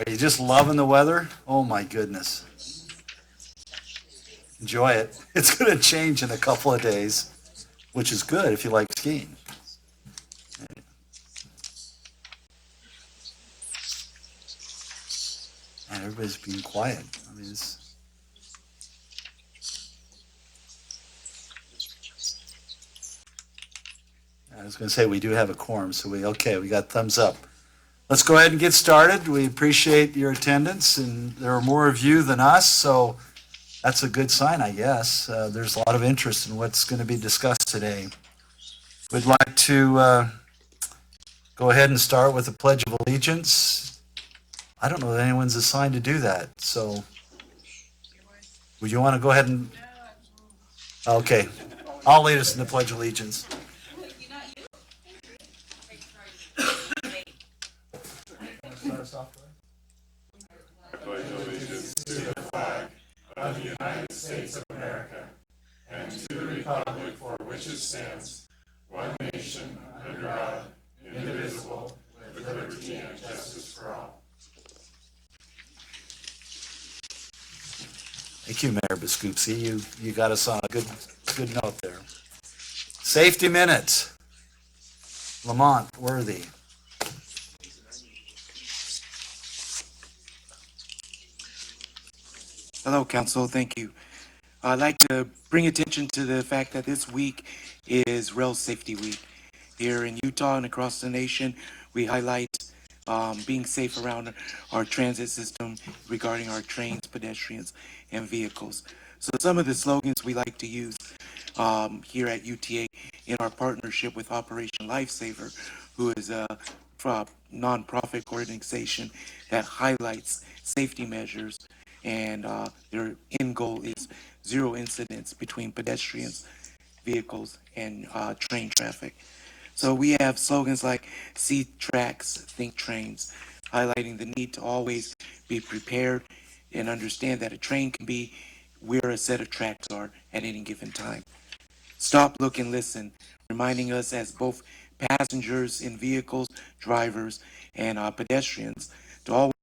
Are you just loving the weather? Oh my goodness. Enjoy it. It's going to change in a couple of days, which is good if you like skiing. And everybody's being quiet. I mean, I was going to say we do have a quorum, so we got thumbs up. Let's go ahead and get started. We appreciate your attendance, and there are more of you than us, so that's a good sign, I guess. There's a lot of interest in what's going to be discussed today. We'd like to go ahead and start with the Pledge of Allegiance. I don't know that anyone's assigned to do that, so would you want to go ahead and... Okay, I'll lead us in the Pledge of Allegiance. Pledge allegiance to the flag of the United States of America and to the republic for which it stands, one nation, under God, indivisible, with liberty and justice for all. Thank you, Mayor Biskupski. You got us on a good note there. Safety minute. Lamont Worthy. Hello, Council. Thank you. I'd like to bring attention to the fact that this week is Rail Safety Week. Here in Utah and across the nation, we highlight being safe around our transit system regarding our trains, pedestrians, and vehicles. So some of the slogans we like to use here at UTA in our partnership with Operation Lifesaver, who is a nonprofit organization that highlights safety measures, and their end goal is zero incidents between pedestrians, vehicles, and train traffic. So we have slogans like see tracks, think trains, highlighting the need to always be prepared and understand that a train can be where a set of tracks are at any given time. Stop, look, and listen, reminding us as both passengers in vehicles, drivers, and pedestrians to always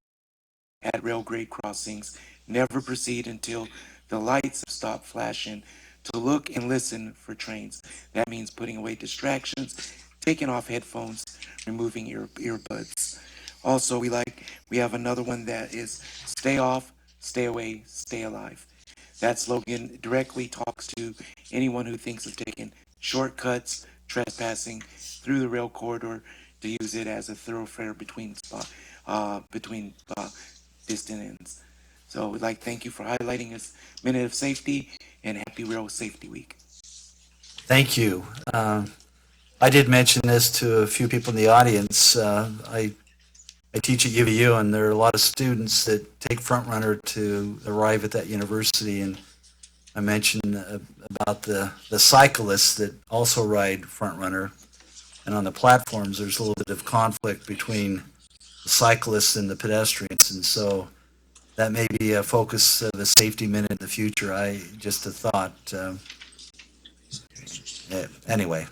at rail grade crossings, never proceed until the lights have stopped flashing, to look and listen for trains. That means putting away distractions, taking off headphones, removing earbuds. Also, we have another one that is stay off, stay away, stay alive. That slogan directly talks to anyone who thinks of taking shortcuts, trespassing through the rail corridor to use it as a thoroughfare between distant ends. So we'd like to thank you for highlighting this minute of safety, and happy Rail Safety Week. Thank you. I did mention this to a few people in the audience. I teach at UVU, and there are a lot of students that take Front Runner to arrive at that university. And I mentioned about the cyclists that also ride Front Runner. And on the platforms, there's a little bit of conflict between the cyclists and the pedestrians. And so that may be a focus of a safety minute in the future. Just a thought. Anyway.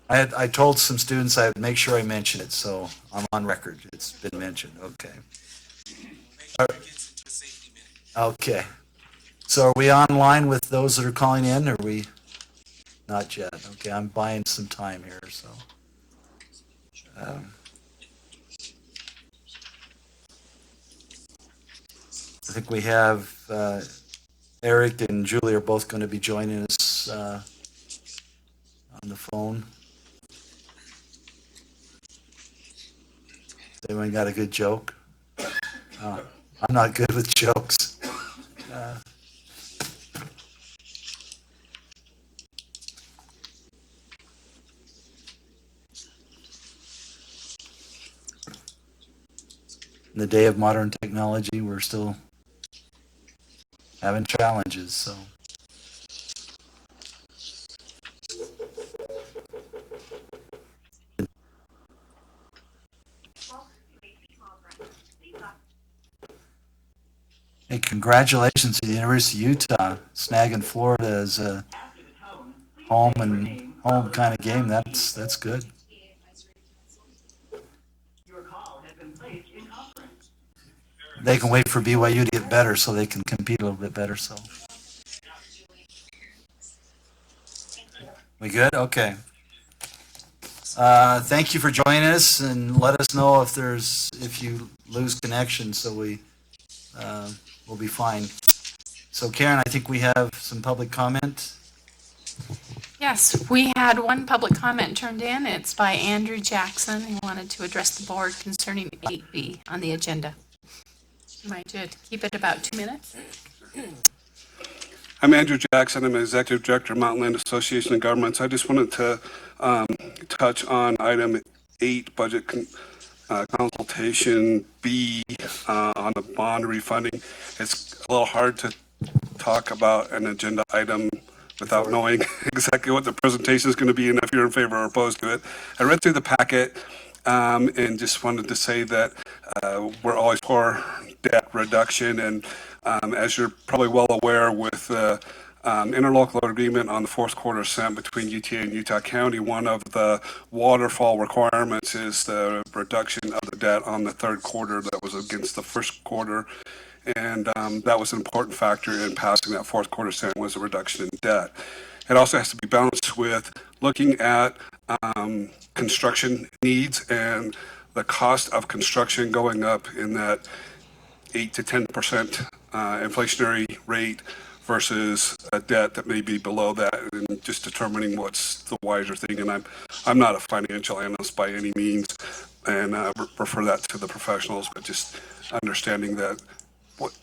I told some students I would make sure I mention it, so I'm on record. It's been mentioned. Okay. Okay. So are we online with those that are calling in? Or are we not yet? Okay, I'm buying some time here. So I think we have Eric and Julie are both going to be joining us on the phone. Anyone got a good joke? I'm not good with jokes. In the day of modern technology, we're still having challenges, so. Hey, congratulations to the University of Utah snagging Florida as a home kind of game. That's good. they can wait for BYU to get better so they can compete a little bit better. So we good? Okay. Thank you for joining us, and let us know if you lose connection, so we'll be fine. So Karen, I think we have some public comment. Yes, we had one public comment turned in. It's by Andrew Jackson. He wanted to address the board concerning 8B on the agenda. You might keep it about 2 minutes. I'm Andrew Jackson. I'm Executive Director of Mountain Land Association of Governments. I just wanted to touch on item 8, budget consultation B on the bond refunding. It's a little hard to talk about an agenda item without knowing exactly what the presentation is going to be and if you're in favor or opposed to it. I read through the packet and just wanted to say that we're always for debt reduction, and as you're probably well aware, with the interlocal agreement on the fourth quarter sent between UTA and Utah County, one of the waterfall requirements is the reduction of the debt on the third quarter that was against the first quarter. And that was an important factor in passing that fourth quarter sent, was a reduction in debt. It also has to be balanced with looking at construction needs and the cost of construction going up in that 8 to 10% inflationary rate versus a debt that may be below that, and just determining what's the wiser thing. And I'm not a financial analyst by any means, and refer that to the professionals, but just understanding that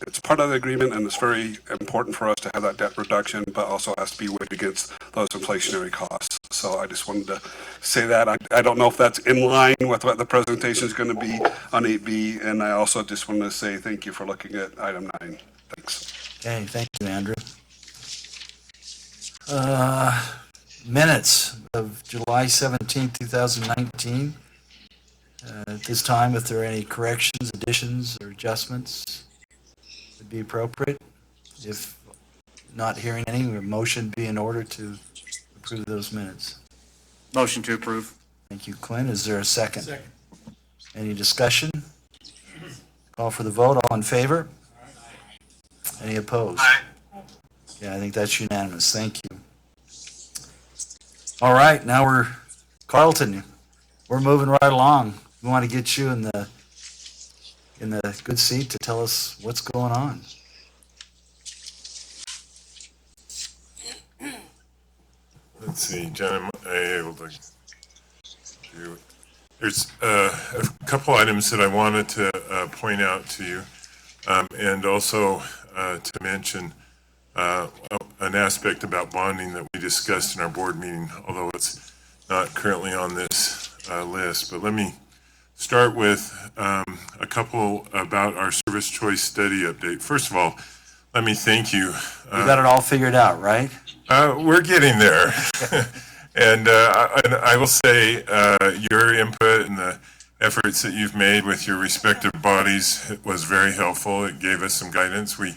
it's part of the agreement, and it's very important for us to have that debt reduction, but also has to be weighed against those inflationary costs. So I just wanted to say that. I don't know if that's in line with what the presentation is going to be on 8B, and I also just want to say thank you for looking at item 9. Thanks. Okay, thank you, Andrew. Minutes of July 17, 2019. At this time, if there are any corrections, additions, or adjustments, would be appropriate. If not hearing any, a motion be in order to approve those minutes. Motion to approve. Thank you, Clint. Is there a second? Second. Any discussion? Call for the vote. All in favor? Any opposed? Aye. Yeah, I think that's unanimous. Thank you. All right, now Carlton, we're moving right along. We want to get you in the good seat to tell us what's going on. Let's see, Jen, am I able to do? There's a couple items that I wanted to point out to you, and also to mention an aspect about bonding that we discussed in our board meeting, although it's not currently on this list. But let me start with a couple about our service choice study update. First of all, let me thank you. You got it all figured out, right? We're getting there. And I will say your input and the efforts that you've made with your respective bodies was very helpful. It gave us some guidance. We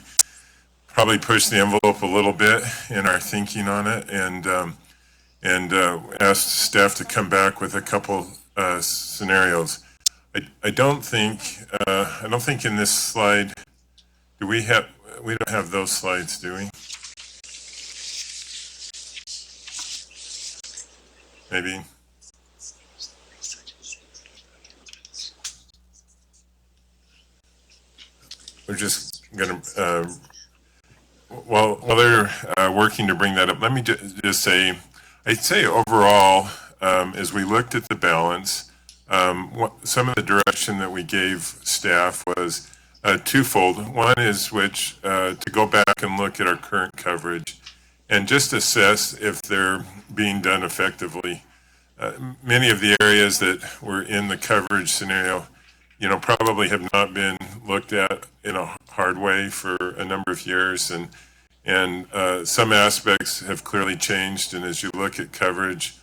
probably pushed the envelope a little bit in our thinking on it, and asked staff to come back with a couple scenarios. I don't think in this slide, we don't have those slides, do we? Maybe. We're just going to, while they're working to bring that up, let me just say, I'd say overall, as we looked at the balance, some of the direction that we gave staff was twofold. One is to go back and look at our current coverage and just assess if they're being done effectively. Many of the areas that were in the coverage scenario, probably have not been looked at in a hard way for a number of years, and some aspects have clearly changed. And as you look at coverage,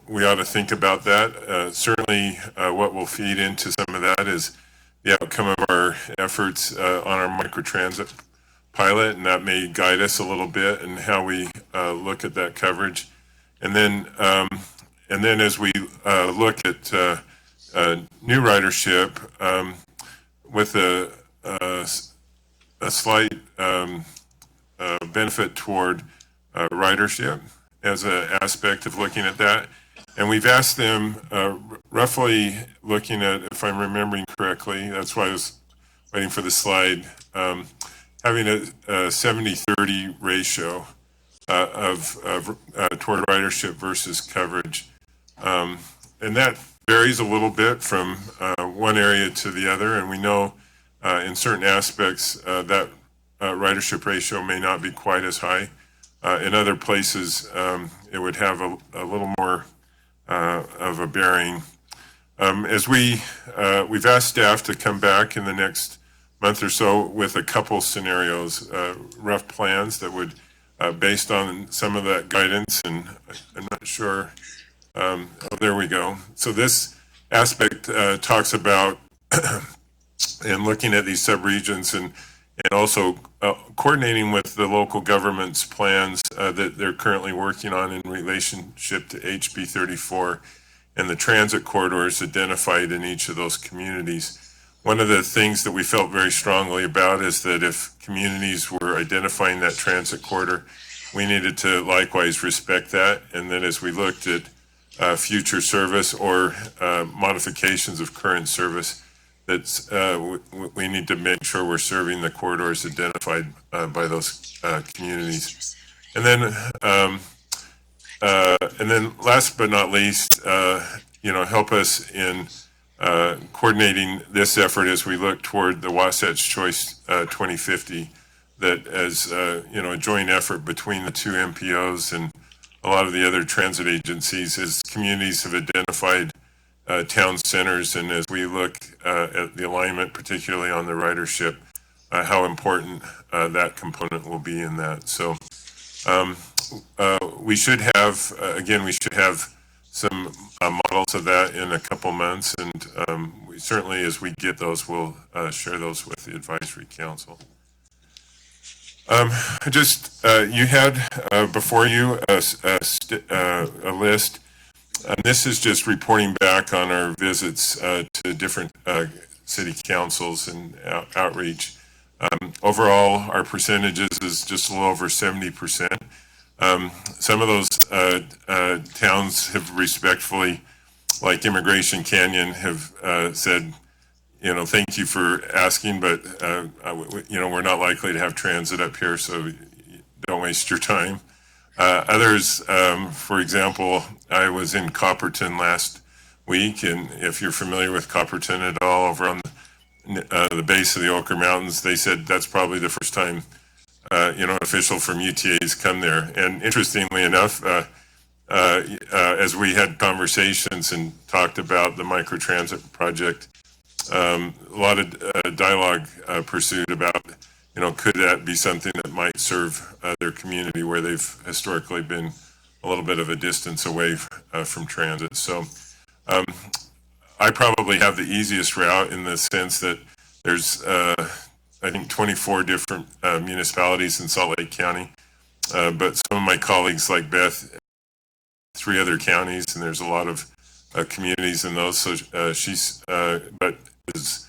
we ought to think about that. Certainly, what will feed into some of that is the outcome of our efforts on our microtransit pilot, and that may guide us a little bit in how we look at that coverage. And then as we look at new ridership, with a slight benefit toward ridership as an aspect of looking at that. And we've asked them roughly looking at, if I'm remembering correctly, that's why I was waiting for the slide, having a 70-30 ratio toward ridership versus coverage. And that varies a little bit from one area to the other, and we know in certain aspects that ridership ratio may not be quite as high. In other places, it would have a little more of a bearing. As we've asked staff to come back in the next month or so with a couple scenarios, rough plans that would, based on some of that guidance, and I'm not sure, oh, there we go. So this aspect talks about and looking at these subregions and also coordinating with the local government's plans that they're currently working on in relationship to HB 34 and the transit corridors identified in each of those communities. One of the things that we felt very strongly about is that if communities were identifying that transit corridor, we needed to likewise respect that. And then as we looked at future service or modifications of current service, that's we need to make sure we're serving the corridors identified by those communities. And then last but not least, help us in coordinating this effort as we look toward the Wasatch Choice 2050, that as a joint effort between the two MPOs and a lot of the other transit agencies, as communities have identified town centers, and as we look at the alignment, particularly on the ridership, how important that component will be in that. So we should have, we should have some models of that in a couple months, and we certainly, as we get those, we'll share those with the advisory council. You had before you a list. This is just reporting back on our visits to different city councils and outreach. Overall, our percentages is just a little over 70%. Some of those towns have respectfully, like Immigration Canyon, have said, thank you for asking, but we're not likely to have transit up here, so don't waste your time. Others, for example, I was in Copperton last week, and if you're familiar with Copperton at all, over on the base of the Ochre Mountains, they said that's probably the first time an official from UTA has come there. And interestingly enough, as we had conversations and talked about the microtransit project, a lot of dialogue pursued about, could that be something that might serve their community where they've historically been a little bit of a distance away from transit. So I probably have the easiest route in the sense that there's, I think, 24 different municipalities in Salt Lake County, but some of my colleagues like Beth, 3 other counties, and there's a lot of communities in those. So she's, but is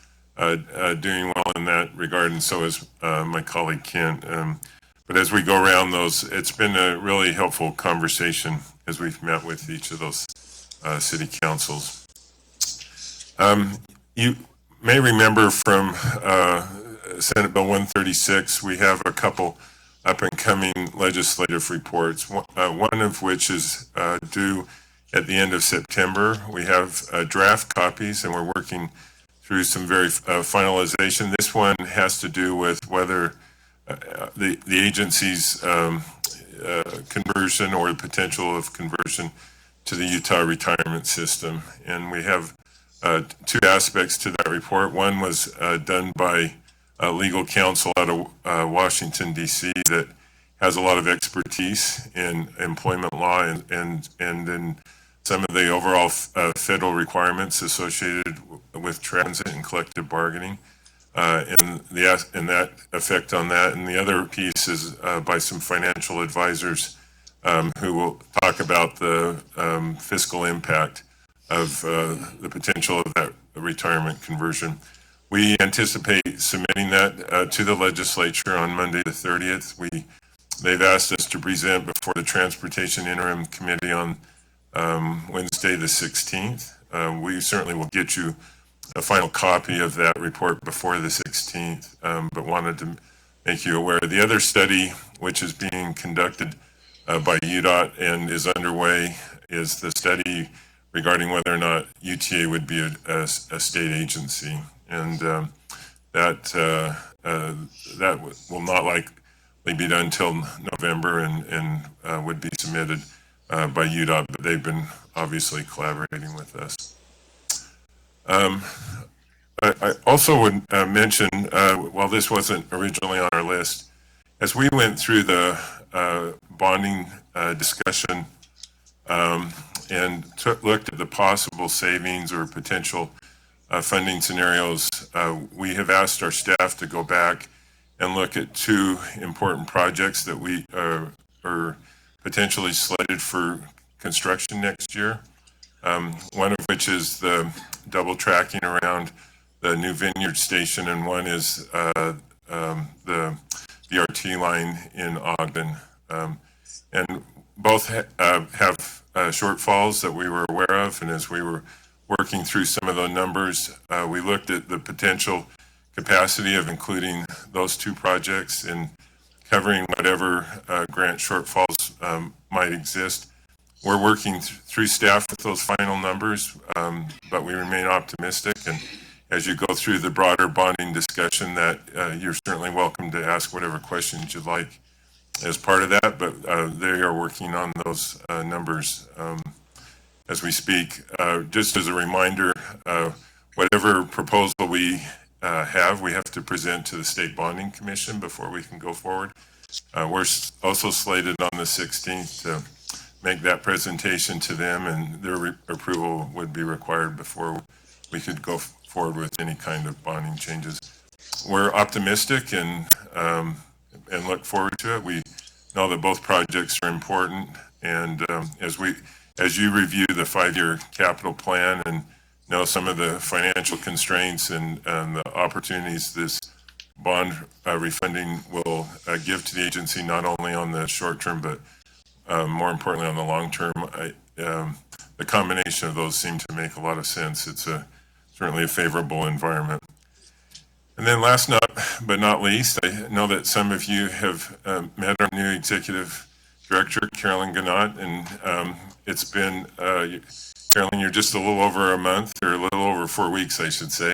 doing well in that regard, and so is my colleague Ken. But as we go around those, it's been a really helpful conversation as we've met with each of those city councils. You may remember from Senate Bill 136, we have a couple up and coming legislative reports, one of which is due at the end of September. We have draft copies, and we're working through some very finalization. This one has to do with whether the agency's conversion or the potential of conversion to the Utah retirement system. And we have 2 aspects to that report. One was done by legal counsel out of Washington, D.C. that has a lot of expertise in employment law and in some of the overall federal requirements associated with transit and collective bargaining, and that effect on that. And the other piece is by some financial advisors who will talk about the fiscal impact of the potential of that retirement conversion. We anticipate submitting that to the legislature on Monday the 30th. They've asked us to present before the Transportation Interim Committee on Wednesday the 16th. We certainly will get you a final copy of that report before the 16th, but wanted to make you aware. The other study, which is being conducted by UDOT and is underway, is the study regarding whether or not UTA would be a state agency. And that will not likely be done until November and would be submitted by UDOT, but they've been obviously collaborating with us. I also would mention, while this wasn't originally on our list, as we went through the bonding discussion and looked at the possible savings or potential funding scenarios, we have asked our staff to go back and look at two important projects that we are potentially slated for construction next year. One of which is the double tracking around the new Vineyard Station, and one is the BRT line in Ogden. And both have shortfalls that we were aware of, and as we were working through some of the numbers, we looked at the potential capacity of including those two projects in covering whatever grant shortfalls might exist. We're working through staff with those final numbers, but we remain optimistic. And as you go through the broader bonding discussion, that you're certainly welcome to ask whatever questions you'd like as part of that. But they are working on those numbers as we speak. Just as a reminder, whatever proposal we have, we have to present to the State Bonding Commission before we can go forward. We're also slated on the 16th to make that presentation to them, and their approval would be required before we could go forward with any kind of bonding changes. We're optimistic and look forward to it. We know that both projects are important, and as you review the 5-year capital plan and know some of the financial constraints and the opportunities this bond refunding will give to the agency, not only on the short term, but more importantly on the long term, the combination of those seem to make a lot of sense. It's certainly a favorable environment. And then last but not least, I know that some of you have met our new executive director, Carolyn Gannott, and it's been, Carolyn, you're just a little over a month, or a little over 4 weeks, I should say,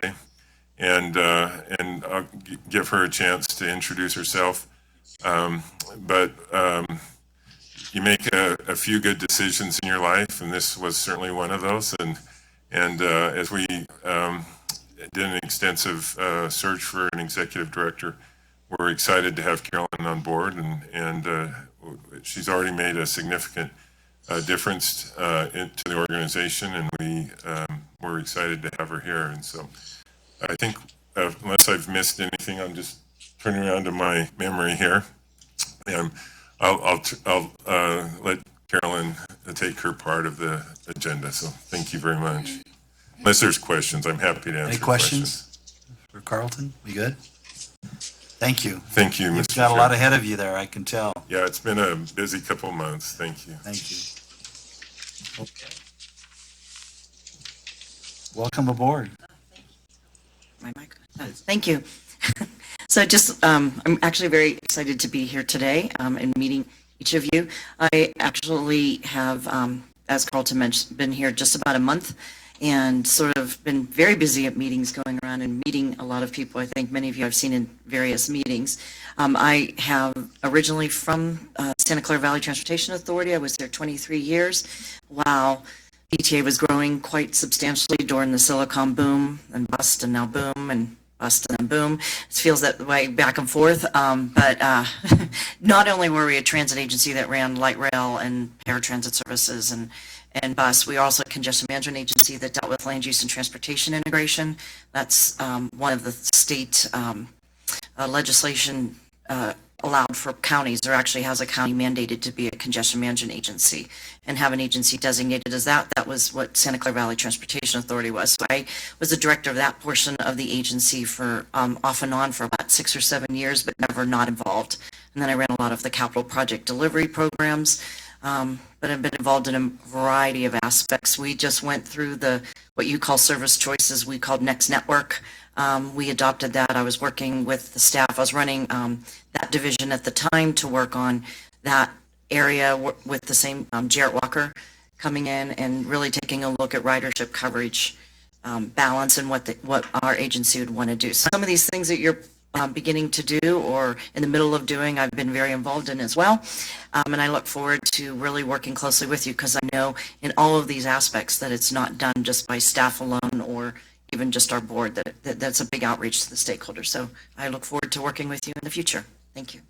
and I'll give her a chance to introduce herself. But you make a few good decisions in your life, and this was certainly one of those. And as we did an extensive search for an executive director, we're excited to have Carolyn on board, and she's already made a significant difference to the organization, and we're excited to have her here. And so I think, unless I've missed anything, I'm just turning around to my memory here. I'll let Carolyn take her part of the agenda. So thank you very much. Unless there's questions, I'm happy to answer Any questions for Carlton? We good? Thank you. Thank you, Mr. You've got a lot ahead of you there, I can tell. Yeah, it's been a busy couple of months. Thank you. Thank you. Okay. Welcome aboard. My mic. Thank you. So just, I'm actually very excited to be here today and meeting each of you. I actually have, as Carlton mentioned, been here just about a month and sort of been very busy at meetings, going around and meeting a lot of people. I think many of you I've seen in various meetings. I have originally from Santa Clara Valley Transportation Authority. I was there 23 years while UTA was growing quite substantially during the Silicon boom and bust, and now boom and bust and then boom. It feels that way back and forth. But not only were we a transit agency that ran light rail and paratransit services and bus, we are also a congestion management agency that dealt with land use and transportation integration. That's one of the state legislation allowed for counties, or actually has a county mandated to be a congestion management agency and have an agency designated as that. That was what Santa Clara Valley Transportation Authority was. So I was the director of that portion of the agency for off and on for about 6 or 7 years, but never not involved. And then I ran a lot of the capital project delivery programs, but I've been involved in a variety of aspects. We just went through what you call service choices, we called Next Network. We adopted that. I was working with the staff. I was running that division at the time to work on that area with the same Jarrett Walker coming in and really taking a look at ridership coverage balance and what our agency would want to do. So some of these things that you're beginning to do or in the middle of doing, I've been very involved in as well. And I look forward to really working closely with you, because I know in all of these aspects that it's not done just by staff alone or even just our board, that's a big outreach to the stakeholders. So I look forward to working with you in the future. Thank you.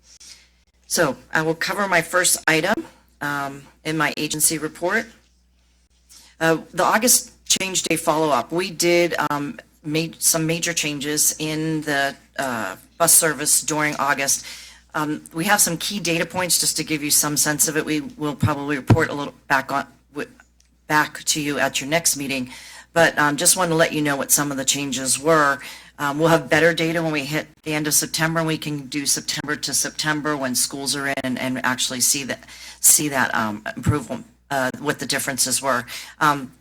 So I will cover my first item in my agency report. The August change day follow-up. We did made some major changes in the bus service during August. We have some key data points just to give you some sense of it. We will probably report a little back to you at your next meeting, but just want to let you know what some of the changes were. We'll have better data when we hit the end of September, and we can do September to September when schools are in and actually see that improvement, what the differences were.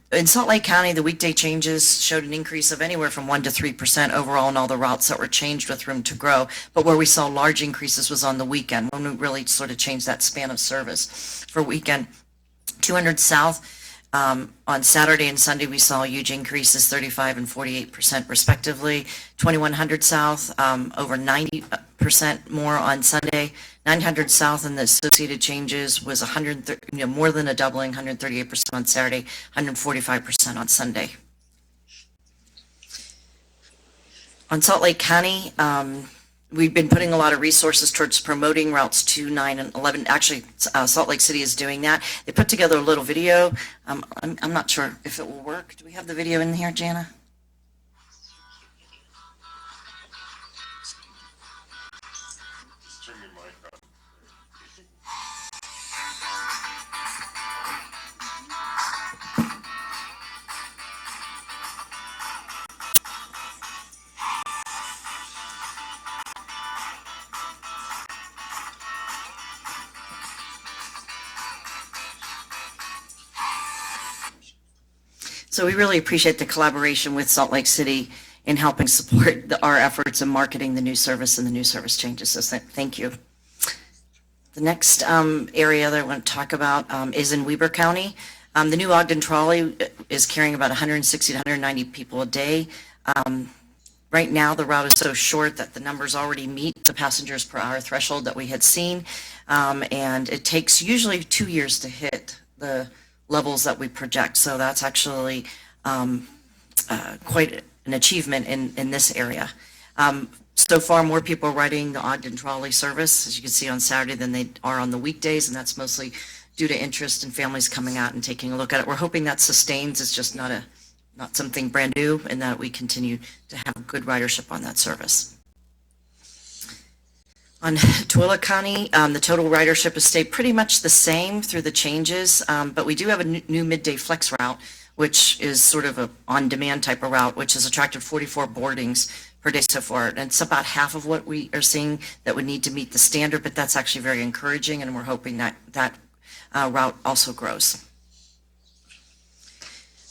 In Salt Lake County, the weekday changes showed an increase of anywhere from 1% to 3% overall in all the routes that were changed with room to grow. But where we saw large increases was on the weekend, when we really sort of changed that span of service. For weekend, 200 South, on Saturday and Sunday, we saw huge increases, 35 and 48% respectively. 2100 South, over 90% more on Sunday. 900 South and the associated changes was more than a doubling, 138% on Saturday, 145% on Sunday. On Salt Lake County, we've been putting a lot of resources towards promoting routes 2, 9, and 11. Actually, Salt Lake City is doing that. They put together a little video. I'm not sure if it will work. Do we have the video in here, Jana? So we really appreciate the collaboration with Salt Lake City in helping support our efforts in marketing the new service and the new service changes. So thank you. The next area that I want to talk about is in Weber County. The new Ogden trolley is carrying about 160 to 190 people a day. Right now, the route is so short that the numbers already meet the passengers per hour threshold that we had seen. And it takes usually 2 years to hit the levels that we project. So that's actually quite an achievement in this area. So far, more people are riding the Ogden trolley service, as you can see on Saturday, than they are on the weekdays, and that's mostly due to interest and families coming out and taking a look at it. We're hoping that sustains. It's just not something brand new, and that we continue to have good ridership on that service. On Tooele County, the total ridership has stayed pretty much the same through the changes, but we do have a new midday flex route, which is sort of a on-demand type of route, which has attracted 44 boardings per day so far. And it's about half of what we are seeing that would need to meet the standard, but that's actually very encouraging, and we're hoping that route also grows.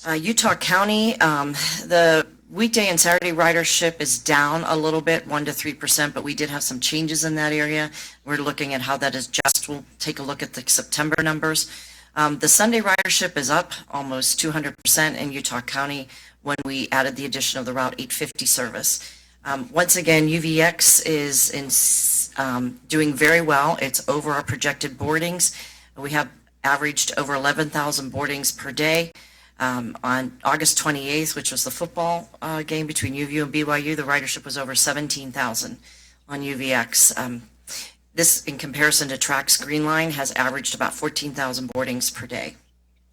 Utah County, the weekday and Saturday ridership is down a little bit, 1% to 3%, but we did have some changes in that area. We're looking at how that is just. We'll take a look at the September numbers. The Sunday ridership is up almost 200% in Utah County when we added the addition of the Route 850 service. Once again, UVX is doing very well. It's over our projected boardings. We have averaged over 11,000 boardings per day. On August 28th, which was the football game between UVU and BYU, the ridership was over 17,000 on UVX. This, in comparison to Track's Green Line, has averaged about 14,000 boardings per day,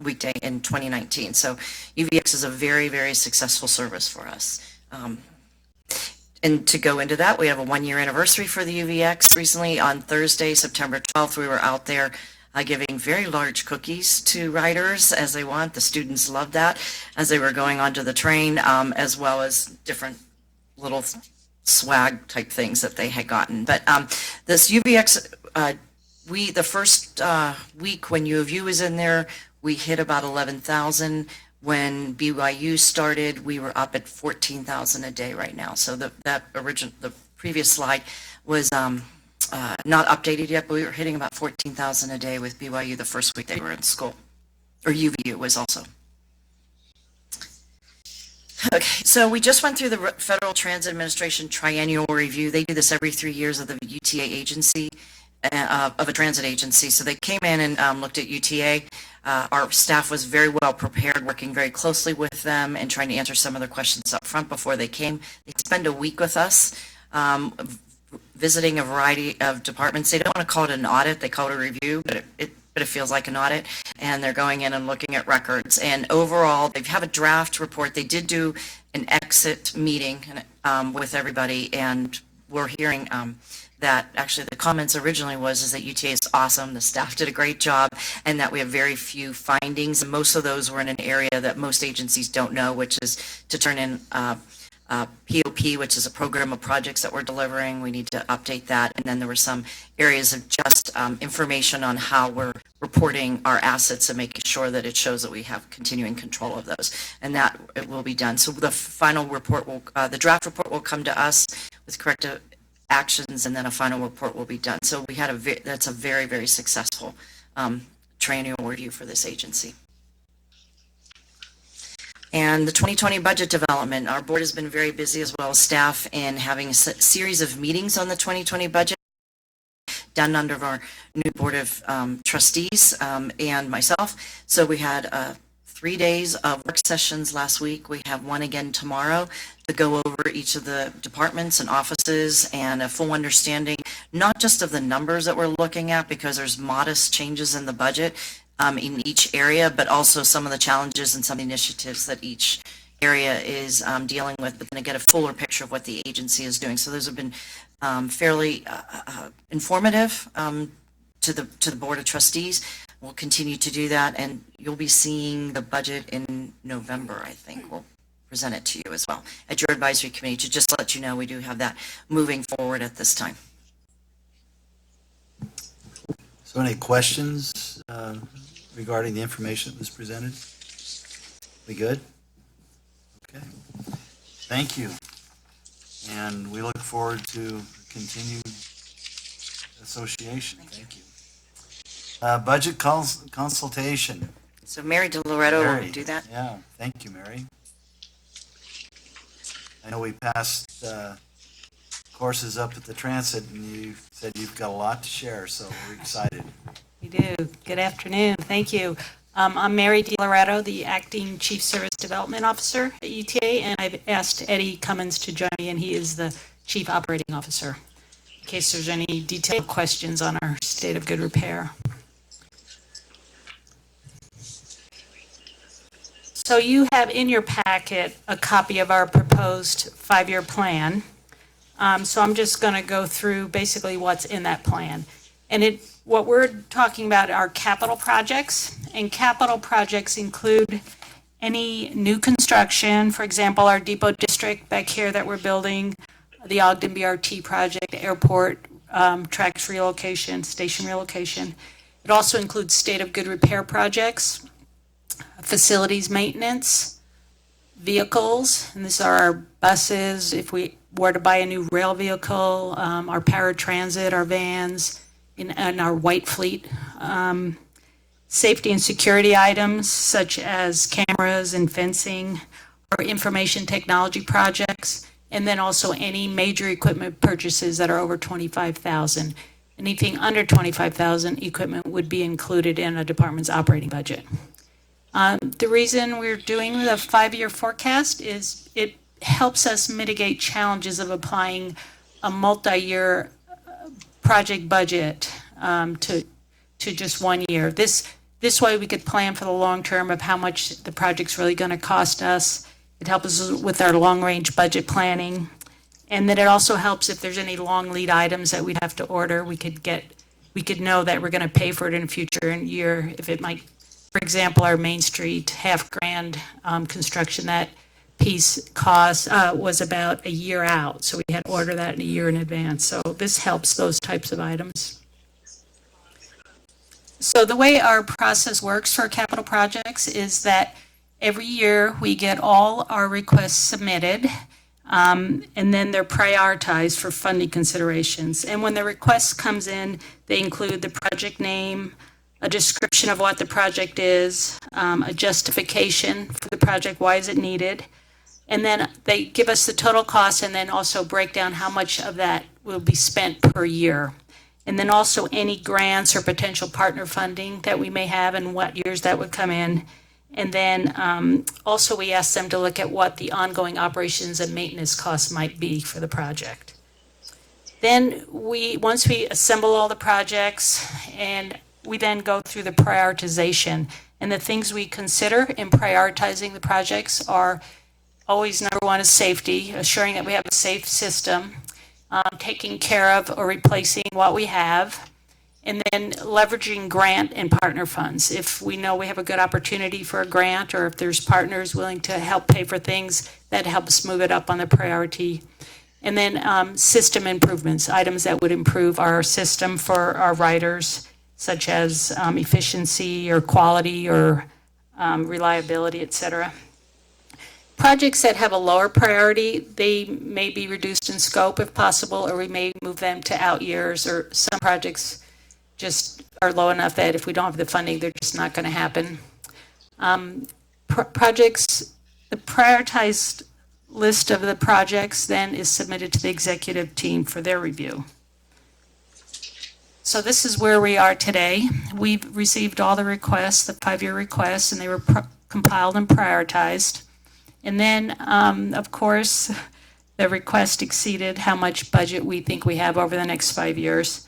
weekday in 2019. So UVX is a very, very successful service for us. And to go into that, we have a 1-year anniversary for the UVX. Recently, on Thursday, September 12th, we were out there giving very large cookies to riders as they want. The students loved that as they were going onto the train, as well as different little swag type things that they had gotten. But this UVX, the first week when U of U was in there, we hit about 11,000. When BYU started, we were up at 14,000 a day right now. So the previous slide was not updated yet, but we were hitting about 14,000 a day with BYU the first week they were in school, or UVU was also. Okay, so we just went through the Federal Transit Administration triennial review. They do this every 3 years of the UTA agency, of a transit agency. So they came in and looked at UTA. Our staff was very well prepared, working very closely with them and trying to answer some of their questions up front before they came. They spend a week with us, visiting a variety of departments. They don't want to call it an audit, they call it a review, but it feels like an audit. And they're going in and looking at records. And overall, they have a draft report. They did do an exit meeting with everybody, and we're hearing that actually the comments originally is that UTA is awesome, the staff did a great job, and that we have very few findings. And most of those were in an area that most agencies don't know, which is to turn in POP, which is a program of projects that we're delivering. We need to update that. And then there were some areas of just information on how we're reporting our assets and making sure that it shows that we have continuing control of those. And that it will be done. So the final report the draft report will come to us with corrective actions, and then a final report will be done. So we had that's a very, very successful triennial review for this agency. And the 2020 budget development, our board has been very busy, as well as staff, in having a series of meetings on the 2020 budget done under our new board of trustees and myself. So we had 3 days of work sessions last week. We have one again tomorrow to go over each of the departments and offices and a full understanding, not just of the numbers that we're looking at, because there's modest changes in the budget in each area, but also some of the challenges and some initiatives that each area is dealing with, but then to get a fuller picture of what the agency is doing. So those have been fairly informative to the Board of Trustees. We'll continue to do that, and you'll be seeing the budget in November, I think. We'll present it to you as well at your advisory committee, to just let you know we do have that moving forward at this time. So any questions regarding the information that was presented? We good? Okay. Thank you. And we look forward to continued association. Thank you. Budget consultation. So Mary DeLoretto Mary, will do that. Yeah, thank you, Mary. I know we passed courses up at the transit, and you said you've got a lot to share, so we're excited. We do. Good afternoon. Thank you. I'm Mary DeLoretto, the Acting Chief Service Development Officer at UTA, and I've asked Eddie Cummins to join me, and he is the Chief Operating Officer, in case there's any detailed questions on our state of good repair. So you have in your packet a copy of our proposed 5-year plan. So I'm just going to go through basically what's in that plan. And what we're talking about are capital projects, and capital projects include any new construction, for example, our depot district back here that we're building, the Ogden BRT project, airport, tracks relocation, station relocation. It also includes state of good repair projects, facilities maintenance, vehicles, and these are our buses, if we were to buy a new rail vehicle, our paratransit, our vans, and our white fleet. Safety and security items such as cameras and fencing, or information technology projects, and then also any major equipment purchases that are over $25,000. Anything under $25,000 equipment would be included in a department's operating budget. The reason we're doing the 5-year forecast is it helps us mitigate challenges of applying a multi-year project budget to just 1 year. This way we could plan for the long term of how much the project's really going to cost us. It helps us with our long-range budget planning, And then it also helps if there's any long lead items that we'd have to order, we could know that we're going to pay for it in a future year. If it might, for example, our Main Street half-grand construction, that piece cost was about a year out. So we had to order that a year in advance. So this helps those types of items. So the way our process works for capital projects is that every year we get all our requests submitted, and then they're prioritized for funding considerations. And when the request comes in, they include the project name, a description of what the project is, a justification for the project, why is it needed, and then they give us the total cost and then also break down how much of that will be spent per year. And then also any grants or potential partner funding that we may have and what years that would come in. And then also we ask them to look at what the ongoing operations and maintenance costs might be for the project. Then once we assemble all the projects, and we then go through the prioritization. And the things we consider in prioritizing the projects are always number one is safety, assuring that we have a safe system, taking care of or replacing what we have, and then leveraging grant and partner funds. If we know we have a good opportunity for a grant, or if there's partners willing to help pay for things, that helps move it up on the priority. And then system improvements, items that would improve our system for our riders, such as efficiency or quality or reliability, et cetera. Projects that have a lower priority, they may be reduced in scope if possible, or we may move them to out years, or some projects just are low enough that if we don't have the funding, they're just not going to happen. Projects, the prioritized list of the projects then is submitted to the executive team for their review. So this is where we are today. We've received all the requests, the 5-year requests, and they were compiled and prioritized. And then, of course, the request exceeded how much budget we think we have over the next 5 years.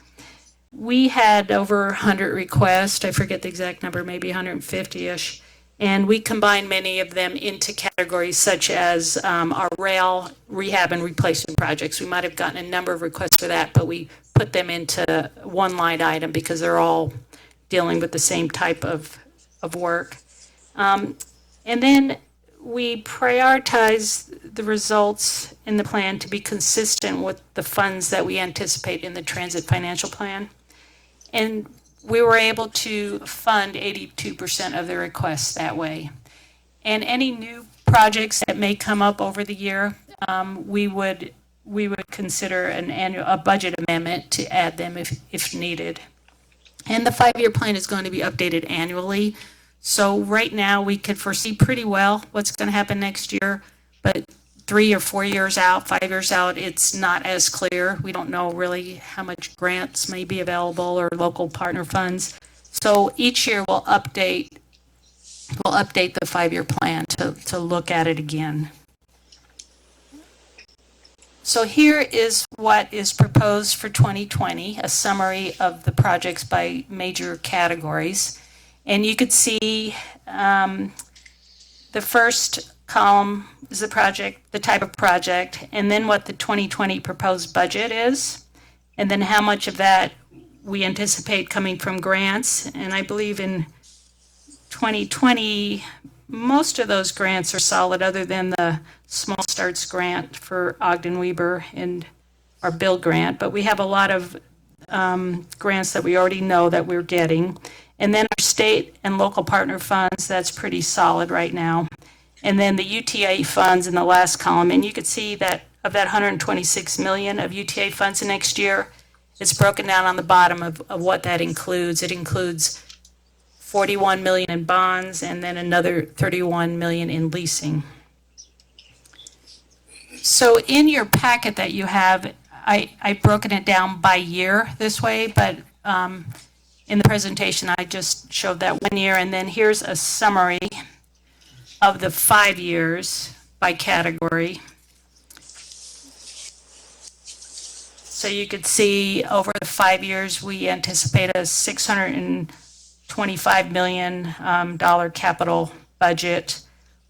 We had over 100 requests. I forget the exact number, maybe 150-ish. And we combined many of them into categories such as our rail rehab and replacement projects. We might have gotten a number of requests for that, but we put them into one line item because they're all dealing with the same type of work. And then we prioritize the results in the plan to be consistent with the funds that we anticipate in the transit financial plan. And we were able to fund 82% of the requests that way. And any new projects that may come up over the year, we would consider a budget amendment to add them if needed. And the 5-year plan is going to be updated annually. So right now we could foresee pretty well what's going to happen next year, but 3 or 4 years out, 5 years out, it's not as clear. We don't know really how much grants may be available or local partner funds. So each year we'll update the 5-year plan to look at it again. So here is what is proposed for 2020, a summary of the projects by major categories. And you could see the first column is the project, the type of project, and then what the 2020 proposed budget is, and then how much of that we anticipate coming from grants. And I believe in 2020, most of those grants are solid other than the Small Starts grant for Ogden Weber and our build grant, but we have a lot of grants that we already know that we're getting. And then our state and local partner funds, that's pretty solid right now. And then the UTA funds in the last column, and you could see that of that 126 million of UTA funds next year, it's broken down on the bottom of what that includes. It includes 41 million in bonds and then another 31 million in leasing. So in your packet that you have, I've broken it down by year this way, but in the presentation I just showed that 1 year, and then here's a summary of the 5 years by category. So you could see over the 5 years we anticipate a $625 million capital budget,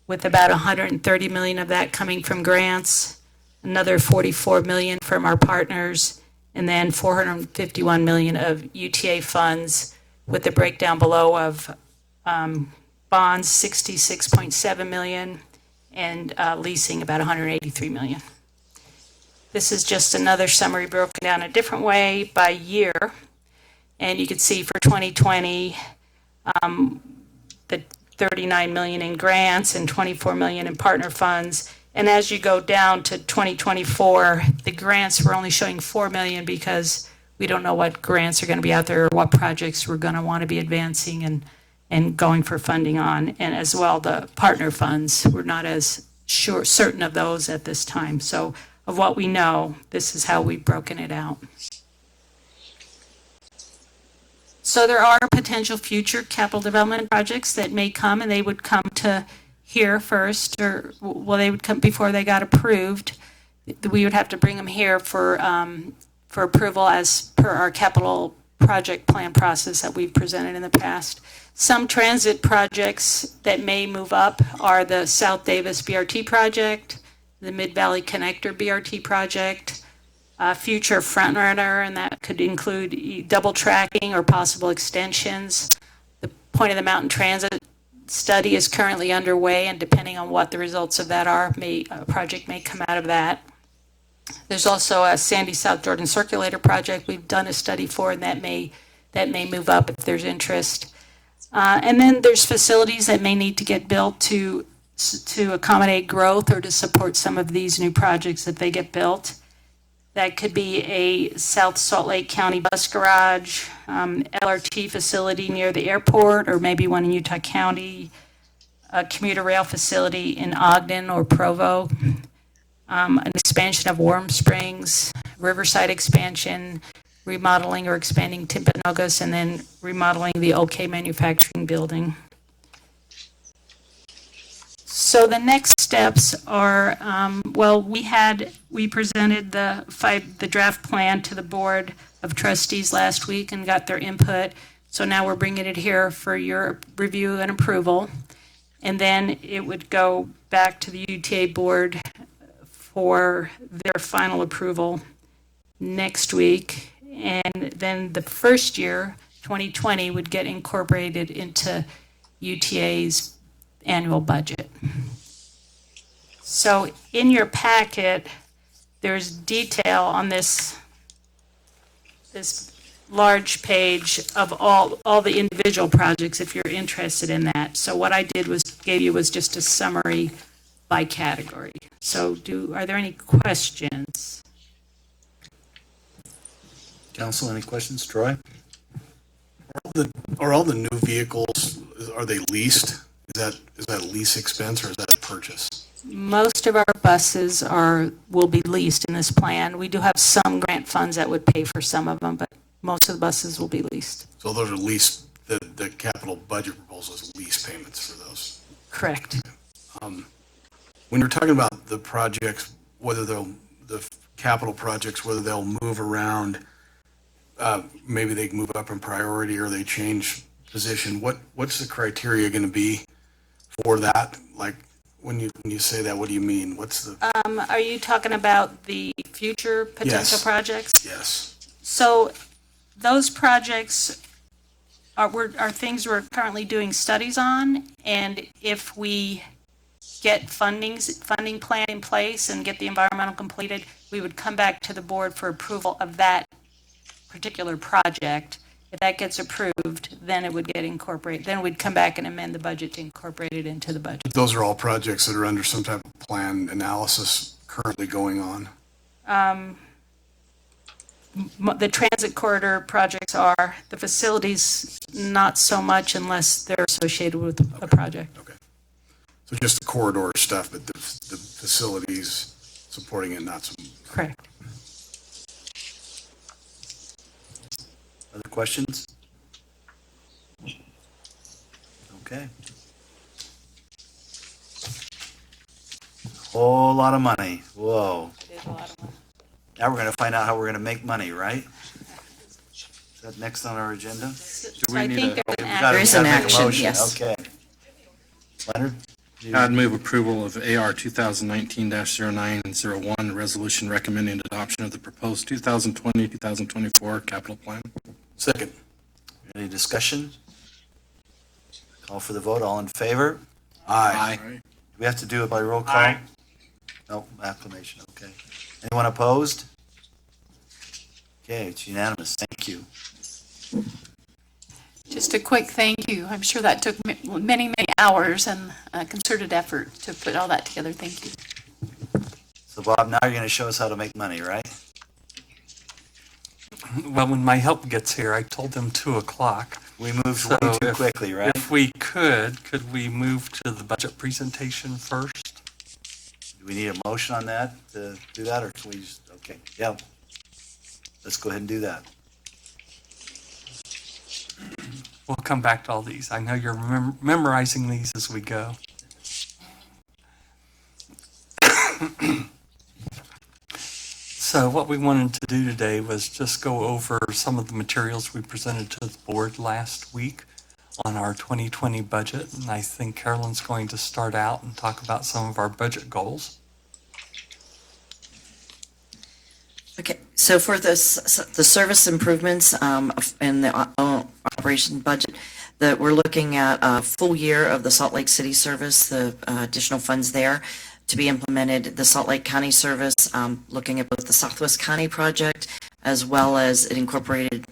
with about 130 million of that coming from grants, another 44 million from our partners, and then 451 million of UTA funds, with the breakdown below of bonds 66.7 million and leasing about 183 million. This is just another summary broken down a different way by year. And you can see for 2020, the 39 million in grants and 24 million in partner funds. And as you go down to 2024, the grants, we're only showing 4 million because we don't know what grants are going to be out there or what projects we're going to want to be advancing and going for funding on. And as well, the partner funds, we're not as certain of those at this time. So of what we know, this is how we've broken it out. So there are potential future capital development projects that may come, and they would come to here first, or well, they would come before they got approved. We would have to bring them here for approval as per our capital project plan process that we've presented in the past. Some transit projects that may move up are the South Davis BRT project, the Mid-Valley Connector BRT project, future frontrunner, and that could include double tracking or possible extensions. The Point of the Mountain Transit study is currently underway, and depending on what the results of that are, a project may come out of that. There's also a Sandy South Jordan Circulator project we've done a study for, and that may move up if there's interest. And then there's facilities that may need to get built to accommodate growth or to support some of these new projects if they get built. That could be a South Salt Lake County bus garage, LRT facility near the airport, or maybe one in Utah County, a commuter rail facility in Ogden or Provo, an expansion of Warm Springs, Riverside expansion, remodeling or expanding Timpanogos, and then remodeling the OK manufacturing building. So the next steps are, we presented the draft plan to the Board of Trustees last week and got their input. So now we're bringing it here for your review and approval. And then it would go back to the UTA Board for their final approval next week. And then the first year, 2020, would get incorporated into UTA's annual budget. So in your packet, there's detail on this large page of all the individual projects if you're interested in that. So what I did was gave you was just a summary by category. So are there any questions? Council, any questions? Troy? Are all the new vehicles, are they leased? Is that a lease expense or is that a purchase? Most of our buses will be leased in this plan. We do have some grant funds that would pay for some of them, but most of the buses will be leased. So those are lease, the capital budget proposals, lease payments for those. Correct. When you're talking about the projects, the capital projects, whether they'll move around, maybe they move up in priority or they change position, what's the criteria going to be for that? Like, when you say that, what do you mean? What's the? Are you talking about the future potential Yes. projects? Yes. So those projects are things we're currently doing studies on, and if we get funding plan in place and get the environmental completed, we would come back to the board for approval of that particular project. If that gets approved, then it would get incorporated. Then we'd come back and amend the budget to incorporate it into the budget. Those are all projects that are under some type of plan analysis currently going on. The transit corridor projects are, the facilities not so much unless they're associated with a project. Okay. So just the corridor stuff, but the facilities supporting it, not so. Correct. Other questions? Okay. Whole lot of money. Whoa. Now we're going to find out how we're going to make money, right? Is that next on our agenda? So I think there's an We gotta- There is an we gotta make a action, motion. yes. Okay. Leonard? I'd move approval of AR 2019-0901, resolution recommending adoption of the proposed 2020-2024 capital plan. Second. Any discussion? Call for the vote. All in favor? Aye. Do we have to do it by roll call? Aye. No, acclamation, okay. Anyone opposed? Okay, it's unanimous. Thank you. Just a quick thank you. I'm sure that took many, many hours and concerted effort to put all that together. Thank you. So Bob, now you're going to show us how to make money, right? Well, when my help gets here, I told them 2 o'clock. We moved So way too if- quickly, right? If we could we move to the budget presentation first? Do we need a motion on that to do that, or can we just, okay, yeah. Let's go ahead and do that. We'll come back to all these. I know you're memorizing these as we go. So what we wanted to do today was just go over some of the materials we presented to the board last week on our 2020 budget. And I think Carolyn's going to start out and talk about some of our budget goals. Okay, so for this, the service improvements in the operation budget, that we're looking at a full year of the Salt Lake City service, the additional funds there to be implemented, the Salt Lake County service, looking at both the Southwest County project as well as it incorporated,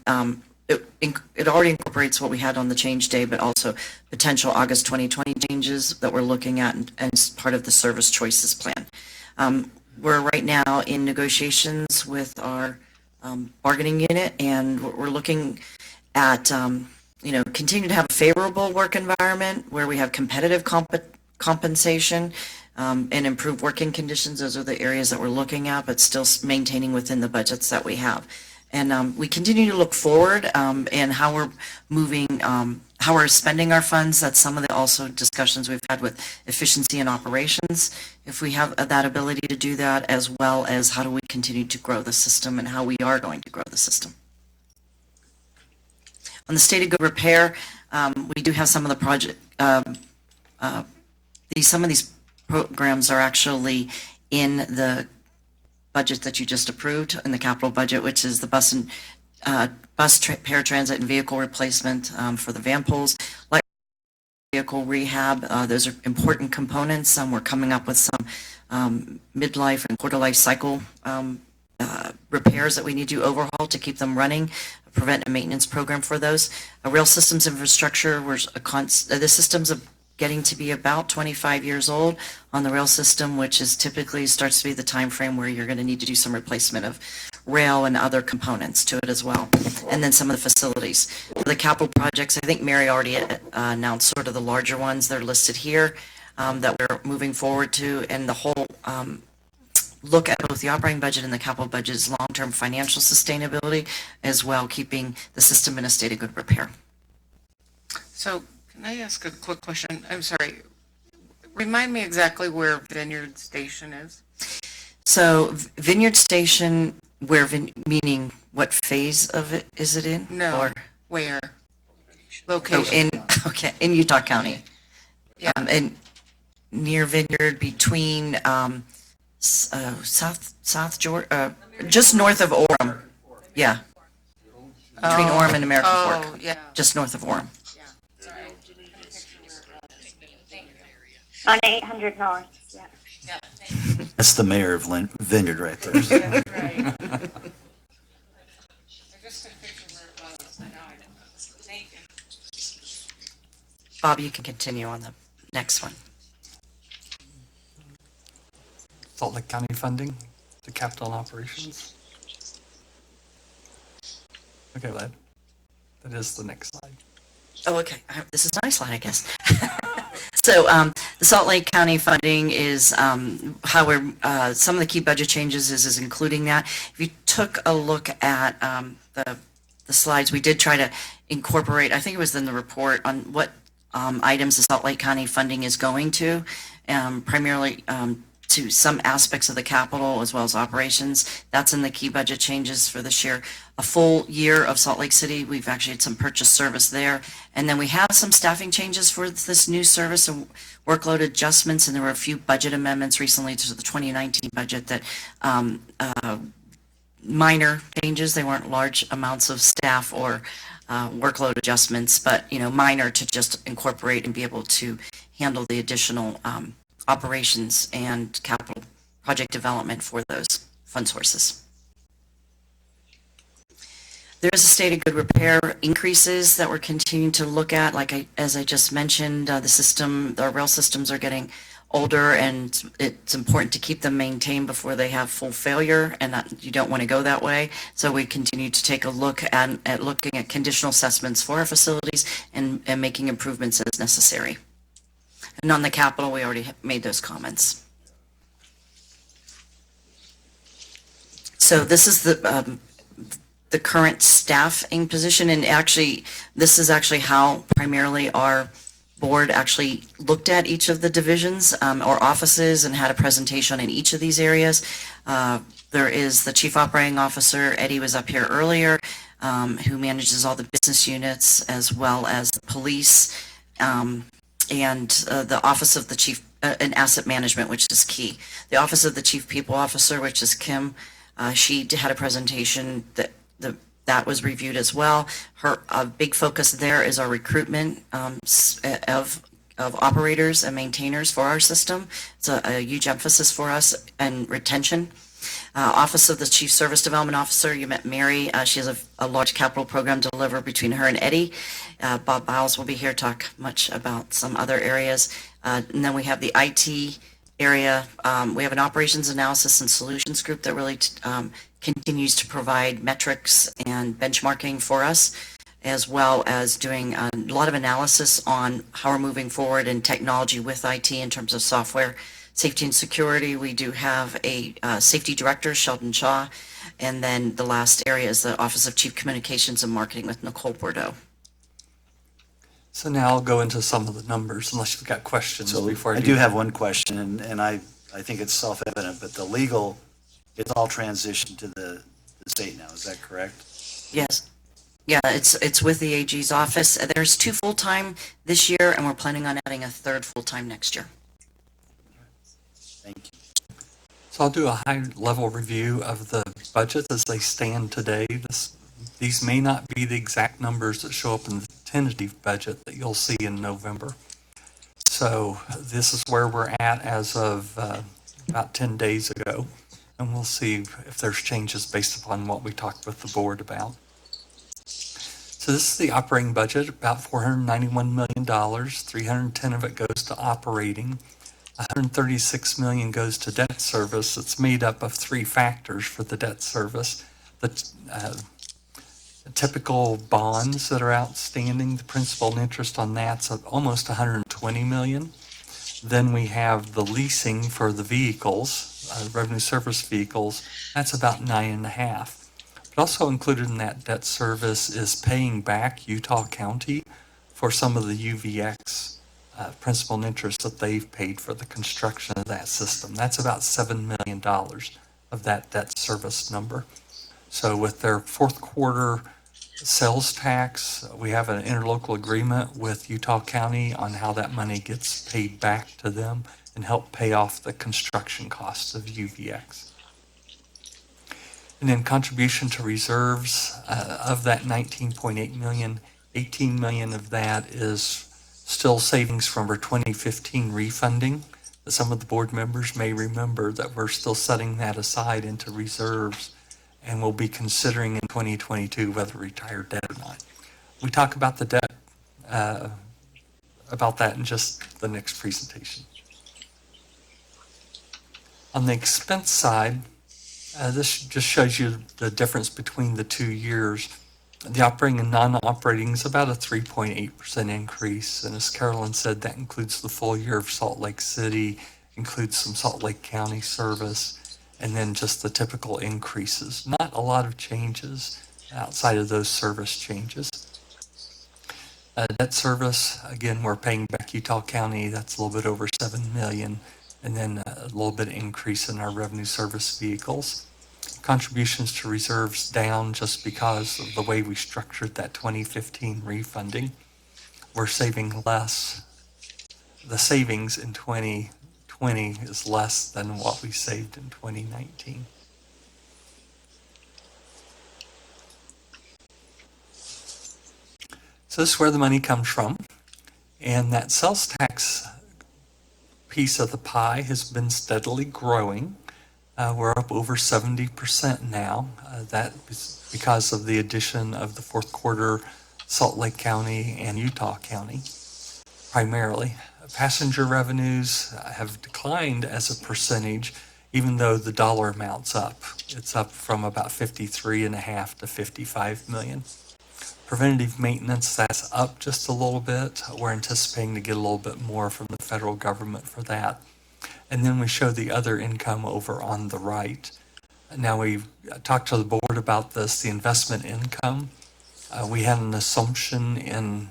it already incorporates what we had on the change day, but also potential August 2020 changes that we're looking at and as part of the service choices plan. We're right now in negotiations with our bargaining unit, and we're looking at, continue to have a favorable work environment where we have competitive compensation and improved working conditions. Those are the areas that we're looking at, but still maintaining within the budgets that we have. And we continue to look forward in how we're moving, how we're spending our funds. That's some of the also discussions we've had with efficiency and operations, if we have that ability to do that, as well as how do we continue to grow the system and how we are going to grow the system. On the state of good repair, we do have some of the project, some of these programs are actually in the budget that you just approved in the capital budget, which is the bus paratransit and vehicle replacement for the van pools, light vehicle rehab. Those are important components. We're coming up with some midlife and quarter life cycle repairs that we need to overhaul to keep them running, a preventive maintenance program for those. Rail systems infrastructure, the systems are getting to be about 25 years old on the rail system, which is typically starts to be the time frame where you're going to need to do some replacement of rail and other components to it as well. And then some of the facilities. For the capital projects, I think Mary already announced sort of the larger ones. They're listed here that we're moving forward to, and the whole look at both the operating budget and the capital budget is long-term financial sustainability, as well keeping the system in a state of good repair. So can I ask a quick question? I'm sorry. Remind me exactly where Vineyard Station is? So Vineyard Station, meaning what phase of it is it in? No, Or, where? oh, Location? in Utah County. Yeah. And near Vineyard between South Georgia, just north of Orem. Yeah. Between Orem and American Fork. Oh, yeah. Just north of Orem. On 800 North, yeah. That's the mayor of Vineyard right there. Bob, you can continue on the next one. Salt Lake County funding to capital and operations. Okay, that is the next slide. Oh, okay. This is my slide, I guess. So the Salt Lake County funding is how we're, some of the key budget changes is including that. If you took a look at the slides, we did try to incorporate, I think it was in the report, on what items the Salt Lake County funding is going to, primarily to some aspects of the capital as well as operations. That's in the key budget changes for this year. A full year of Salt Lake City, we've actually had some purchase service there. And then we have some staffing changes for this new service and workload adjustments, and there were a few budget amendments recently to the 2019 budget that minor changes. They weren't large amounts of staff or workload adjustments, but, minor to just incorporate and be able to handle the additional operations and capital project development for those fund sources. There is a state of good repair increases that we're continuing to look at. As I just mentioned, our rail systems are getting older, and it's important to keep them maintained before they have full failure, and you don't want to go that way. So we continue to take a look at looking at conditional assessments for our facilities and making improvements as necessary. And on the capital, we already made those comments. So this is the current staffing position, and actually, this is actually how primarily our board actually looked at each of the divisions or offices and had a presentation in each of these areas. There is the Chief Operating Officer, Eddie was up here earlier, who manages all the business units as well as the police, and the Office of the Chief and Asset Management, which is key. The Office of the Chief People Officer, which is Kim, she had a presentation that was reviewed as well. Her big focus there is our recruitment of operators and maintainers for our system. It's a huge emphasis for us, and retention. Office of the Chief Service Development Officer, you met Mary. She has a large capital program to deliver between her and Eddie. Bob Biles will be here to talk much about some other areas. And then we have the IT area. We have an operations analysis and solutions group that really continues to provide metrics and benchmarking for us, as well as doing a lot of analysis on how we're moving forward in technology with IT in terms of software, safety and security. We do have a safety director, Sheldon Shaw, and then the last area is the Office of Chief Communications and Marketing with Nicole Bordeaux. So now I'll go into some of the numbers, unless you've got questions So before I do have one question, and I think it's self-evident, but the legal, it's all transitioned to the state now, is that correct? Yes. Yeah, it's with the AG's office. There's 2 full-time this year, and we're planning on adding a 3rd full-time next year. Thank you. So I'll do a high-level review of the budgets as they stand today. These may not be the exact numbers that show up in the tentative budget that you'll see in November. So this is where we're at as of about 10 days ago, and we'll see if there's changes based upon what we talked with the board about. So this is the operating budget, about $491 million. 310 of it goes to operating. 136 million goes to debt service. It's made up of 3 factors for the debt service. The typical bonds that are outstanding, the principal and interest on that's almost 120 million. Then we have the leasing for the vehicles, revenue service vehicles. That's about 9.5. But also included in that debt service is paying back Utah County for some of the UVX principal and interest that they've paid for the construction of that system. That's about $7 million of that debt service number. So with their 4th quarter sales tax, we have an interlocal agreement with Utah County on how that money gets paid back to them and help pay off the construction costs of UVX. And then contribution to reserves, of that 19.8 million, 18 million of that is still savings from our 2015 refunding. Some of the board members may remember that we're still setting that aside into reserves, and we'll be considering in 2022 whether to retire debt or not. We talk about the debt, about that in just the next presentation. On the expense side, this just shows you the difference between the 2 years. The operating and non-operating is about a 3.8% increase. And as Carolyn said, that includes the full year of Salt Lake City, includes some Salt Lake County service, and then just the typical increases. Not a lot of changes outside of those service changes. Debt service, again, we're paying back Utah County. That's a little bit over $7 million. and then a little bit increase in our revenue service vehicles. Contributions to reserves down just because of the way we structured that 2015 refunding. We're saving less. The savings in 2020 is less than what we saved in 2019. So this is where the money comes from. And that sales tax piece of the pie has been steadily growing. We're up over 70% now. That is because of the addition of the fourth quarter Salt Lake County and Utah County, primarily. Passenger revenues have declined as a percentage, even though the dollar amount's up. It's up from about 53.5 to 55 million. Preventative maintenance, that's up just a little bit. We're anticipating to get a little bit more from the federal government for that. And then we show the other income over on the right. Now we've talked to the board about this, the investment income. We had an assumption in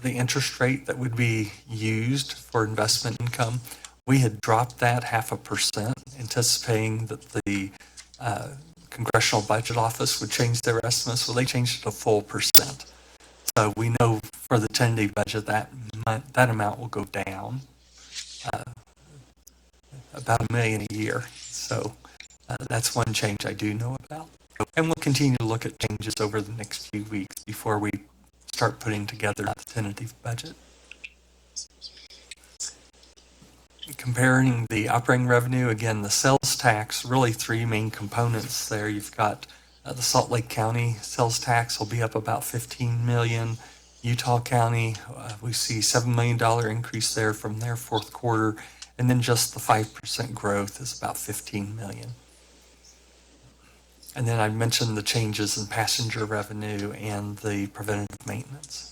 the interest rate that would be used for investment income. We had dropped that 0.5%, anticipating that the Congressional Budget Office would change their estimates. Well, they changed it to 1%. So we know for the tentative budget that amount will go down about $1 million a year. So that's one change I do know about. And we'll continue to look at changes over the next few weeks before we start putting together the tentative budget. Comparing the operating revenue, again, the sales tax, really three main components there. You've got the Salt Lake County sales tax will be up about 15 million. Utah County, we see $7 million increase there from their fourth quarter, and then just the 5% growth is about 15 million. And then I mentioned the changes in passenger revenue and the preventative maintenance.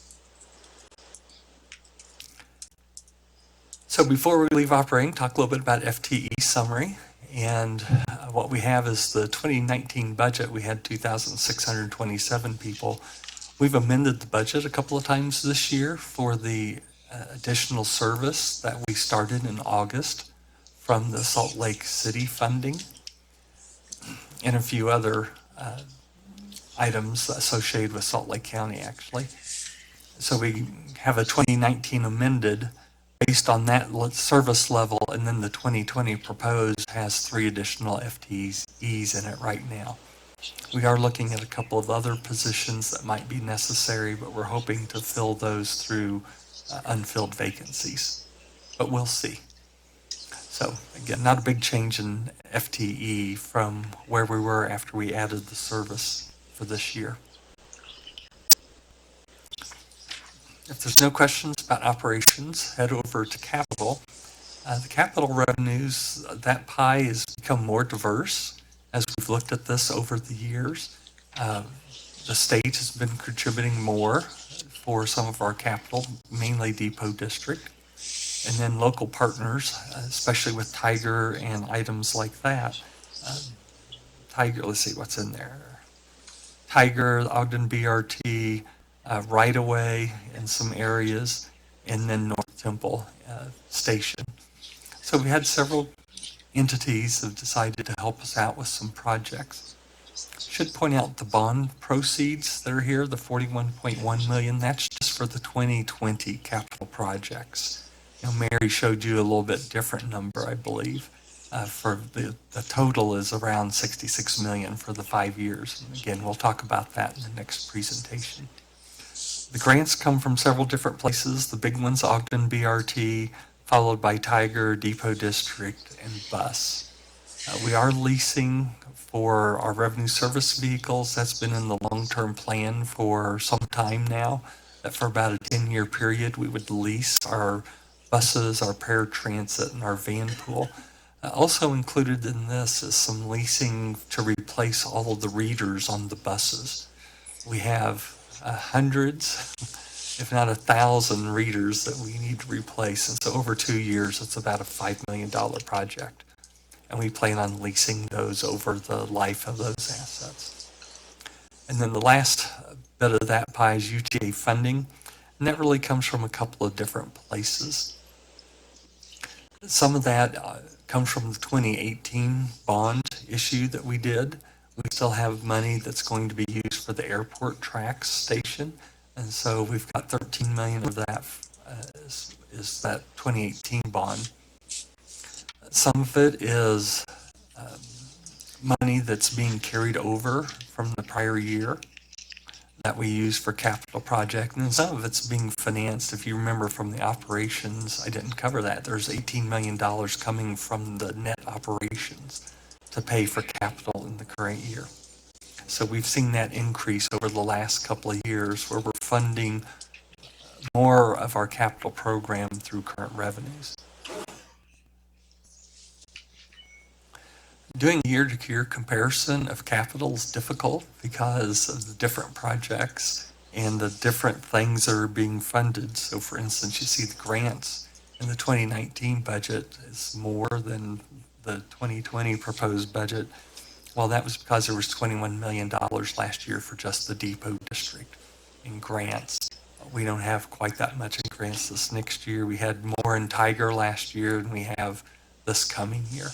So before we leave operating, talk a little bit about FTE Summary. And what we have is the 2019 budget. We had 2,627 people. We've amended the budget a couple of times this year for the additional service that we started in August from the Salt Lake City funding and a few other items associated with Salt Lake County, actually. So we have a 2019 amended based on that service level, and then the 2020 proposed has 3 additional FTEs in it right now. We are looking at a couple of other positions that might be necessary, but we're hoping to fill those through unfilled vacancies, but we'll see. So again, not a big change in FTE from where we were after we added the service for this year. If there's no questions about operations, head over to capital. The capital revenues, that pie has become more diverse as we've looked at this over the years. The state has been contributing more for some of our capital, mainly Depot District. And then local partners, especially with Tiger and items like that. Tiger, let's see what's in there. Tiger, Ogden BRT, right away in some areas, and then North Temple Station. So we had several entities that have decided to help us out with some projects. Should point out the bond proceeds that are here, the 41.1 million, that's just for the 2020 capital projects. You know, Mary showed you a little bit different number, I believe. For the total is around 66 million for the 5 years. And again, we'll talk about that in the next presentation. The grants come from several different places. The big ones, Ogden BRT, followed by Tiger, Depot District, and Bus. We are leasing for our revenue service vehicles. That's been in the long-term plan for some time now, that for about a 10-year period we would lease our buses, our paratransit, and our van pool. Also included in this is some leasing to replace all of the readers on the buses. We have hundreds, if not 1,000 readers that we need to replace. And so over 2 years, it's about a $5 million project. And we plan on leasing those over the life of those assets. And then the last bit of that pie is UTA funding. And that really comes from a couple of different places. Some of that comes from the 2018 bond issue that we did. We still have money that's going to be used for the airport tracks station. And so we've got 13 million of that is that 2018 bond. Some of it is money that's being carried over from the prior year that we use for capital project, and then some of it's being financed. If you remember from the operations, I didn't cover that. There's $18 million coming from the net operations to pay for capital in the current year. So we've seen that increase over the last couple of years where we're funding more of our capital program through current revenues. Doing year-to-year comparison of capital is difficult because of the different projects and the different things that are being funded. So for instance, you see the grants in the 2019 budget is more than the 2020 proposed budget. Well, that was because there was $21 million last year for just the depot district in grants. We don't have quite that much in grants this next year. We had more in Tiger last year than we have this coming year.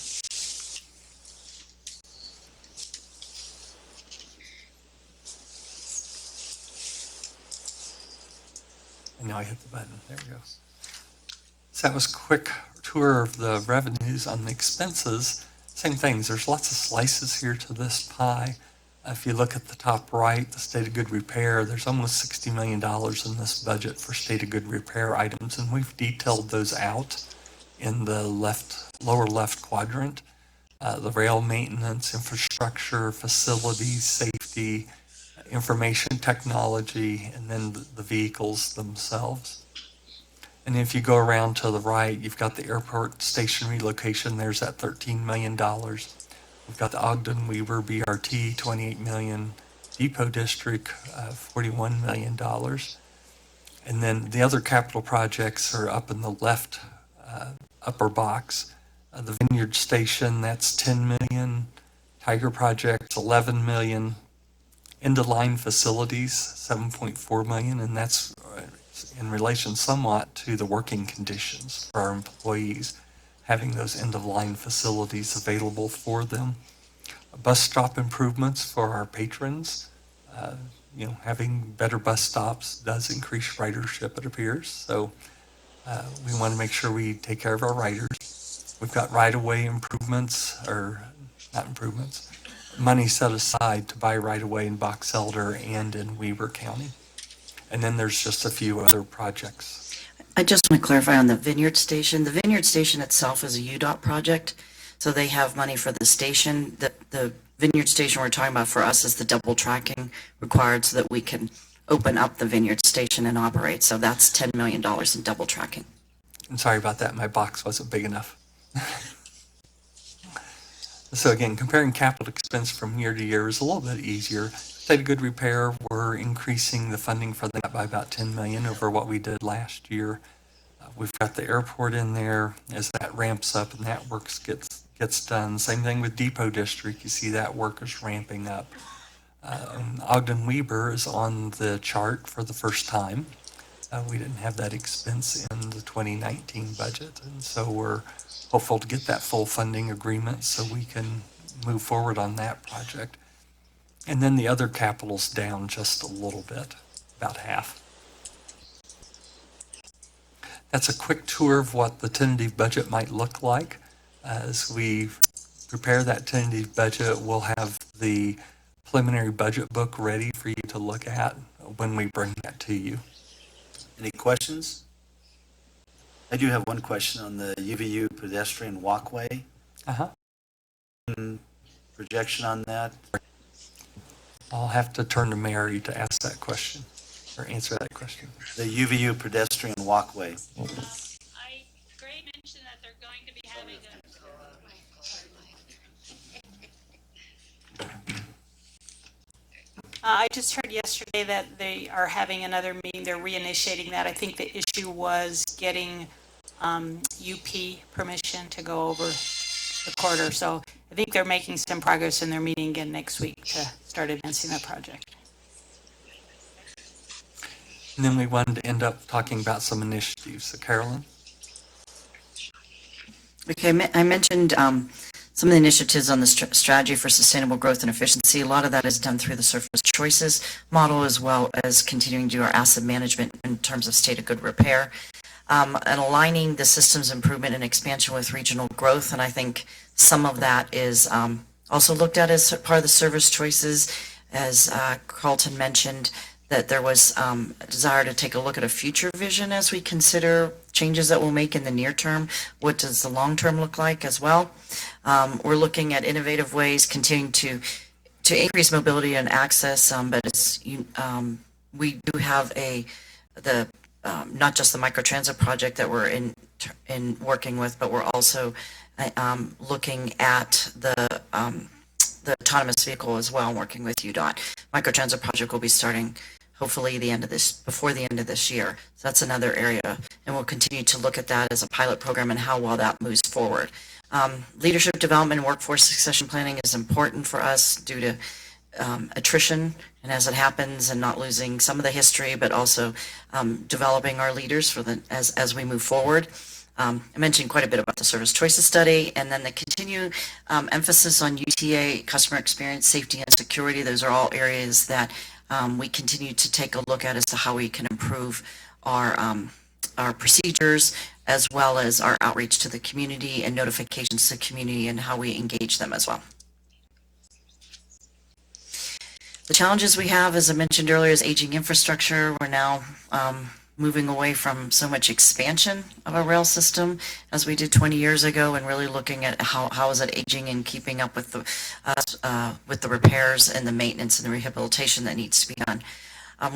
And now I hit the button. There we go. So that was a quick tour of the revenues. On the expenses. Same things. There's lots of slices here to this pie. If you look at the top right, the state of good repair, there's almost $60 million in this budget for state of good repair items, and we've detailed those out in the lower left quadrant. The rail maintenance, infrastructure, facilities, safety, information technology, and then the vehicles themselves. And if you go around to the right, you've got the airport station relocation. There's that $13 million. We've got the Ogden Weaver BRT, $28 million. Depot District, $41 million. And then the other capital projects are up in the left upper box. The Vineyard Station, that's $10 million. Tiger Project, $11 million. End-of-line facilities, $7.4 million, and that's in relation somewhat to the working conditions for our employees, having those end-of-line facilities available for them. Bus stop improvements for our patrons. Having better bus stops does increase ridership, it appears. So we want to make sure we take care of our riders. We've got right-of-way improvements, or not improvements, money set aside to buy right-of-way in Box Elder and in Weber County. And then there's just a few other projects. I just want to clarify on the Vineyard Station. The Vineyard Station itself is a UDOT project, so they have money for the station. The Vineyard Station we're talking about for us is the double tracking required so that we can open up the Vineyard Station and operate. So that's $10 million in double tracking. I'm sorry about that. My box wasn't big enough. So again, comparing capital expense from year to year is a little bit easier. State of good repair, we're increasing the funding for that by about $10 million over what we did last year. We've got the airport in there as that ramps up and that work gets done. Same thing with Depot District. You see that work is ramping up. Ogden Weber is on the chart for the first time. We didn't have that expense in the 2019 budget, and so we're hopeful to get that full funding agreement so we can move forward on that project. And then the other capital's down just a little bit, about half. That's a quick tour of what the tentative budget might look like. As we prepare that tentative budget, we'll have the preliminary budget book ready for you to look at when we bring that to you. Any questions? I do have one question on the UVU pedestrian walkway. Projection on that? I'll have to turn to Mary to ask that question, or answer that question. The UVU pedestrian walkway. Gray mentioned that they're going to be having I just heard yesterday that they are having another meeting. They're reinitiating that. I think the issue was getting UP permission to go over the corridor. So I think they're making some progress in their meeting again next week to start advancing that project. And then we wanted to end up talking about some initiatives. So Carolyn? Okay, I mentioned some of the initiatives on the strategy for sustainable growth and efficiency. A lot of that is done through the Surface Choices model, as well as continuing to do our asset management in terms of state of good repair, and aligning the systems improvement and expansion with regional growth. And I think some of that is also looked at as part of the Service Choices, as Carlton mentioned, that there was a desire to take a look at a future vision as we consider changes that we'll make in the near term. What does the long term look like as well? We're looking at innovative ways, continuing to increase mobility and access, but it's we do have not just the microtransit project that we're in working with, but we're also looking at the autonomous vehicle as well, working with UDOT. Microtransit project will be starting hopefully before the end of this year. So that's another area, and we'll continue to look at that as a pilot program and how well that moves forward. Leadership development and workforce succession planning is important for us due to attrition, and as it happens, and not losing some of the history, but also developing our leaders as we move forward. I mentioned quite a bit about the Service Choices study, and then the continued emphasis on UTA, customer experience, safety, and security. Those are all areas that we continue to take a look at as to how we can improve our procedures, as well as our outreach to the community and notifications to the community and how we engage them as well. The challenges we have, as I mentioned earlier, is aging infrastructure. We're now moving away from so much expansion of our rail system as we did 20 years ago, and really looking at how is it aging and keeping up with the repairs and the maintenance and the rehabilitation that needs to be done.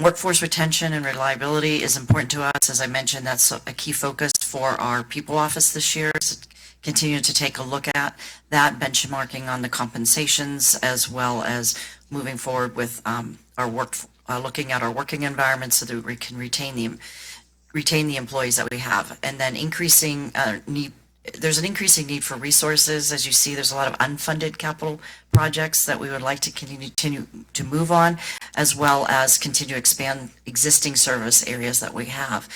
Workforce retention and reliability is important to us. As I mentioned, that's a key focus for our people office this year. So continue to take a look at that, benchmarking on the compensations, as well as moving forward with looking at our working environment so that we can retain the employees that we have. And then there's an increasing need for resources. As you see, there's a lot of unfunded capital projects that we would like to continue to move on, as well as continue to expand existing service areas that we have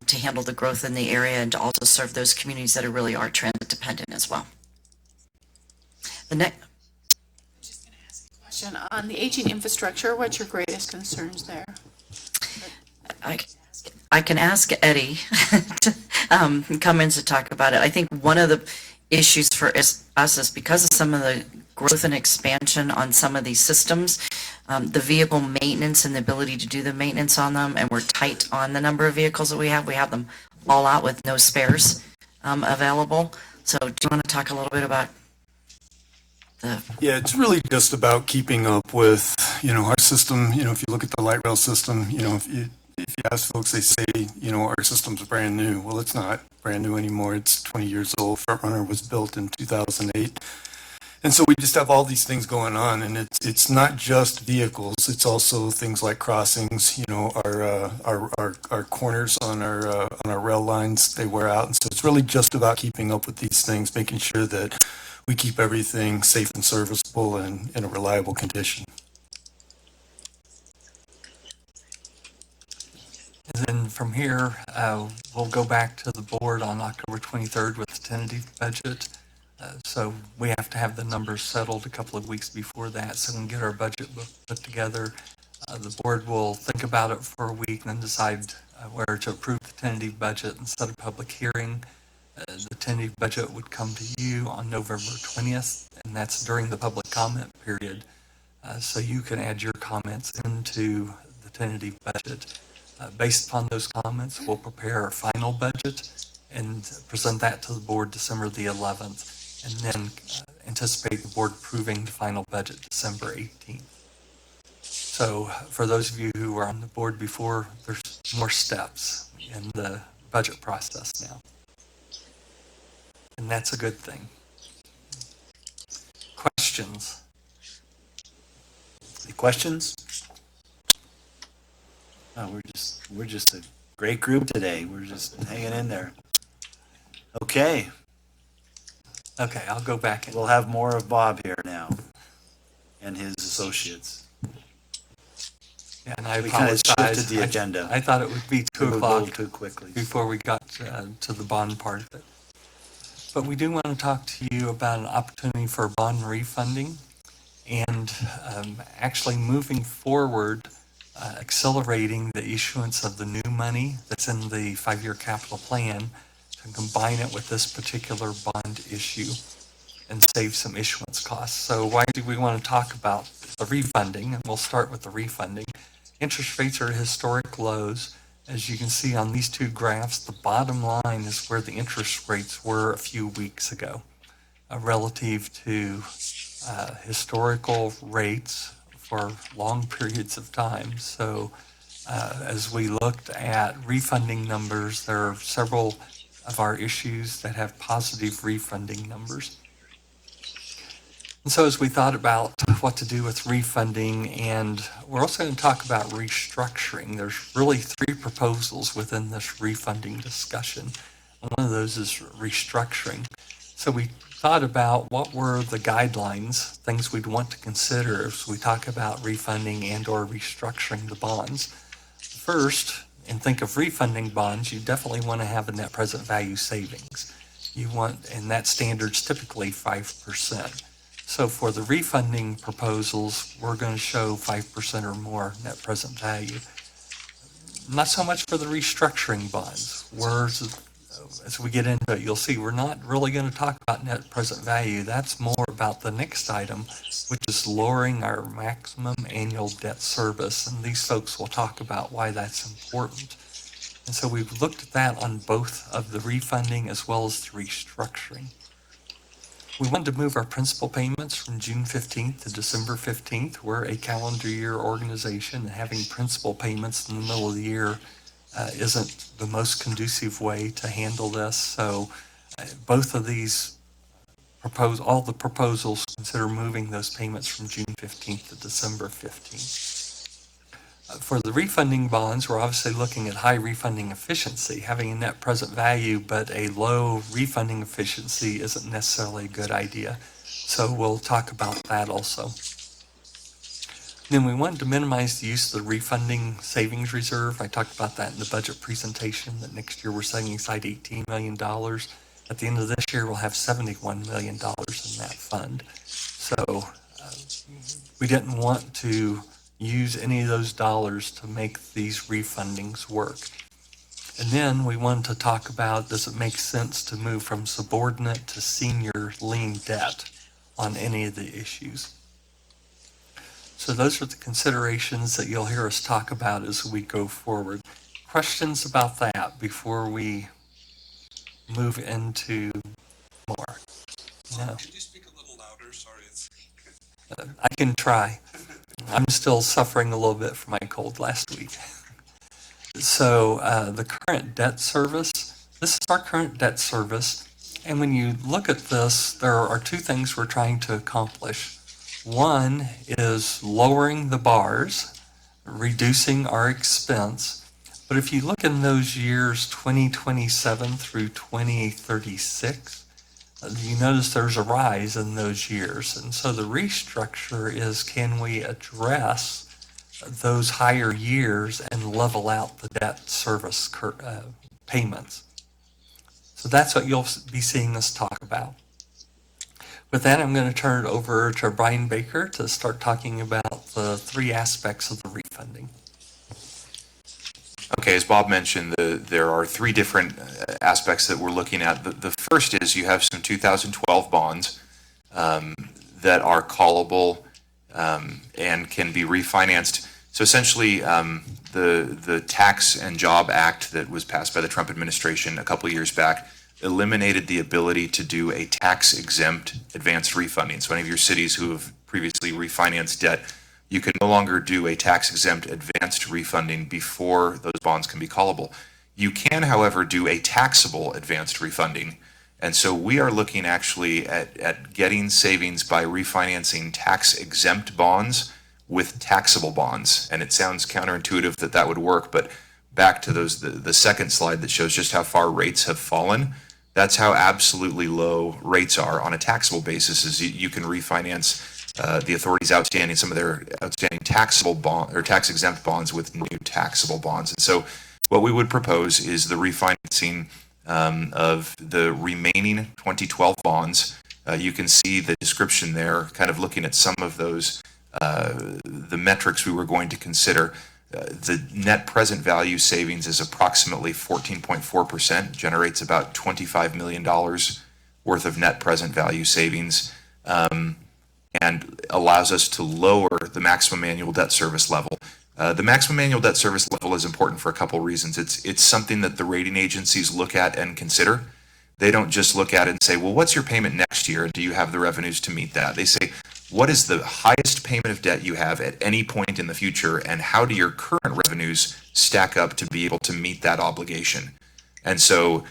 to handle the growth in the area, and to also serve those communities that really are transit dependent as well. The next. Question on the aging infrastructure, what's your greatest concerns there? I can ask Eddie to come in to talk about it. I think one of the issues for us is because of some of the growth and expansion on some of these systems, the vehicle maintenance and the ability to do the maintenance on them, and we're tight on the number of vehicles that we have. We have them all out with no spares available. So do you want to talk a little bit about Yeah, it's really just about keeping up with, our system. If you look at the light rail system, if you ask folks, they say, our system's brand new. Well, it's not brand new anymore. It's 20 years old. Frontrunner was built in 2008. And so we just have all these things going on, and it's not just vehicles. It's also things like crossings, our corners on our rail lines, they wear out. And so it's really just about keeping up with these things, making sure that we keep everything safe and serviceable and in a reliable condition. And then from here, we'll go back to the board on October 23rd with the tentative budget. So we have to have the numbers settled a couple of weeks before that, so we can get our budget book put together. The board will think about it for a week and then decide where to approve the tentative budget and set a public hearing. The tentative budget would come to you on November 20th, and that's during the public comment period. So you can add your comments into the tentative budget. Based upon those comments, we'll prepare our final budget and present that to the board December the 11th, and then anticipate the board approving the final budget December 18th. So for those of you who were on the board before, there's more steps in the budget process now. And that's a good thing. Questions? Any questions? Oh, we're just a great group today. We're just hanging in there. Okay, Okay, I'll go back and we'll have more of Bob here now and his associates. yeah, and I We kind of apologize. shifted the agenda. I thought it would be 2 We moved a little o'clock too quickly. before we got to the bond part of it. but we do want to talk to you about an opportunity for bond refunding and actually moving forward, accelerating the issuance of the new money that's in the 5-year capital plan to combine it with this particular bond issue and save some issuance costs. So why do we want to talk about the refunding? And we'll start with the refunding. Interest rates are at historic lows. As you can see on these two graphs, the bottom line is where the interest rates were a few weeks ago relative to historical rates for long periods of time. So as we looked at refunding numbers, there are several of our issues that have positive refunding numbers. And so as we thought about what to do with refunding, and we're also going to talk about restructuring, there's really 3 proposals within this refunding discussion. And one of those is restructuring. So we thought about what were the guidelines, things we'd want to consider as we talk about refunding and or restructuring the bonds. First, and think of refunding bonds, you definitely want to have a net present value savings. You want, and that standard's typically 5%. So for the refunding proposals, we're going to show 5% or more net present value. Not so much for the restructuring bonds. As we get into it, you'll see we're not really going to talk about net present value. That's more about the next item, which is lowering our maximum annual debt service. And these folks will talk about why that's important. And so we've looked at that on both of the refunding as well as the restructuring. We wanted to move our principal payments from June 15th to December 15th. We're a calendar year organization, and having principal payments in the middle of the year isn't the most conducive way to handle this. So both of these all the proposals consider moving those payments from June 15th to December 15th. For the refunding bonds, we're obviously looking at high refunding efficiency. Having a net present value but a low refunding efficiency isn't necessarily a good idea. So we'll talk about that also. Then we wanted to minimize the use of the refunding savings reserve. I talked about that in the budget presentation, that next year we're setting aside $18 million. At the end of this year, we'll have $71 million in that fund. So we didn't want to use any of those dollars to make these refundings work. And then we wanted to talk about, does it make sense to move from subordinate to senior lien debt on any of the issues? So those are the considerations that you'll hear us talk about as we go forward. Questions about that before we move into more? No. Could you speak a little louder? Sorry. I can try. I'm still suffering a little bit from my cold last week. So the current debt service, this is our current debt service. And when you look at this, there are 2 things we're trying to accomplish. One is lowering the bars, reducing our expense. But if you look in those years 2027 through 2036, you notice there's a rise in those years. And so the restructure is, can we address those higher years and level out the debt service payments? So that's what you'll be seeing us talk about. With that, I'm going to turn it over to Brian Baker to start talking about the 3 aspects of the refunding. Okay, as Bob mentioned, there are 3 different aspects that we're looking at. The first is you have some 2012 bonds that are callable and can be refinanced. So essentially, the Tax and Job Act that was passed by the Trump administration a couple of years back eliminated the ability to do a tax-exempt advanced refunding. So any of your cities who have previously refinanced debt, you can no longer do a tax-exempt advanced refunding before those bonds can be callable. You can, however, do a taxable advanced refunding. And so we are looking actually at getting savings by refinancing tax-exempt bonds with taxable bonds. And it sounds counterintuitive that that would work, but back to the second slide that shows just how far rates have fallen, that's how absolutely low rates are on a taxable basis. Is you can refinance the authorities outstanding some of their outstanding taxable bond or tax exempt bonds with new taxable bonds. And so what we would propose is the refinancing of the remaining 2012 bonds. You can see the description there, kind of looking at some of those, the metrics we were going to consider. The net present value savings is approximately 14.4%, generates about $25 million worth of net present value savings, and allows us to lower the maximum annual debt service level. The maximum annual debt service level is important for a couple reasons. It's something that the rating agencies look at and consider. They don't just look at it and say, well, what's your payment next year? Do you have the revenues to meet that? They say, what is the highest payment of debt you have at any point in the future, and how do your current revenues stack up to be able to meet that obligation? And so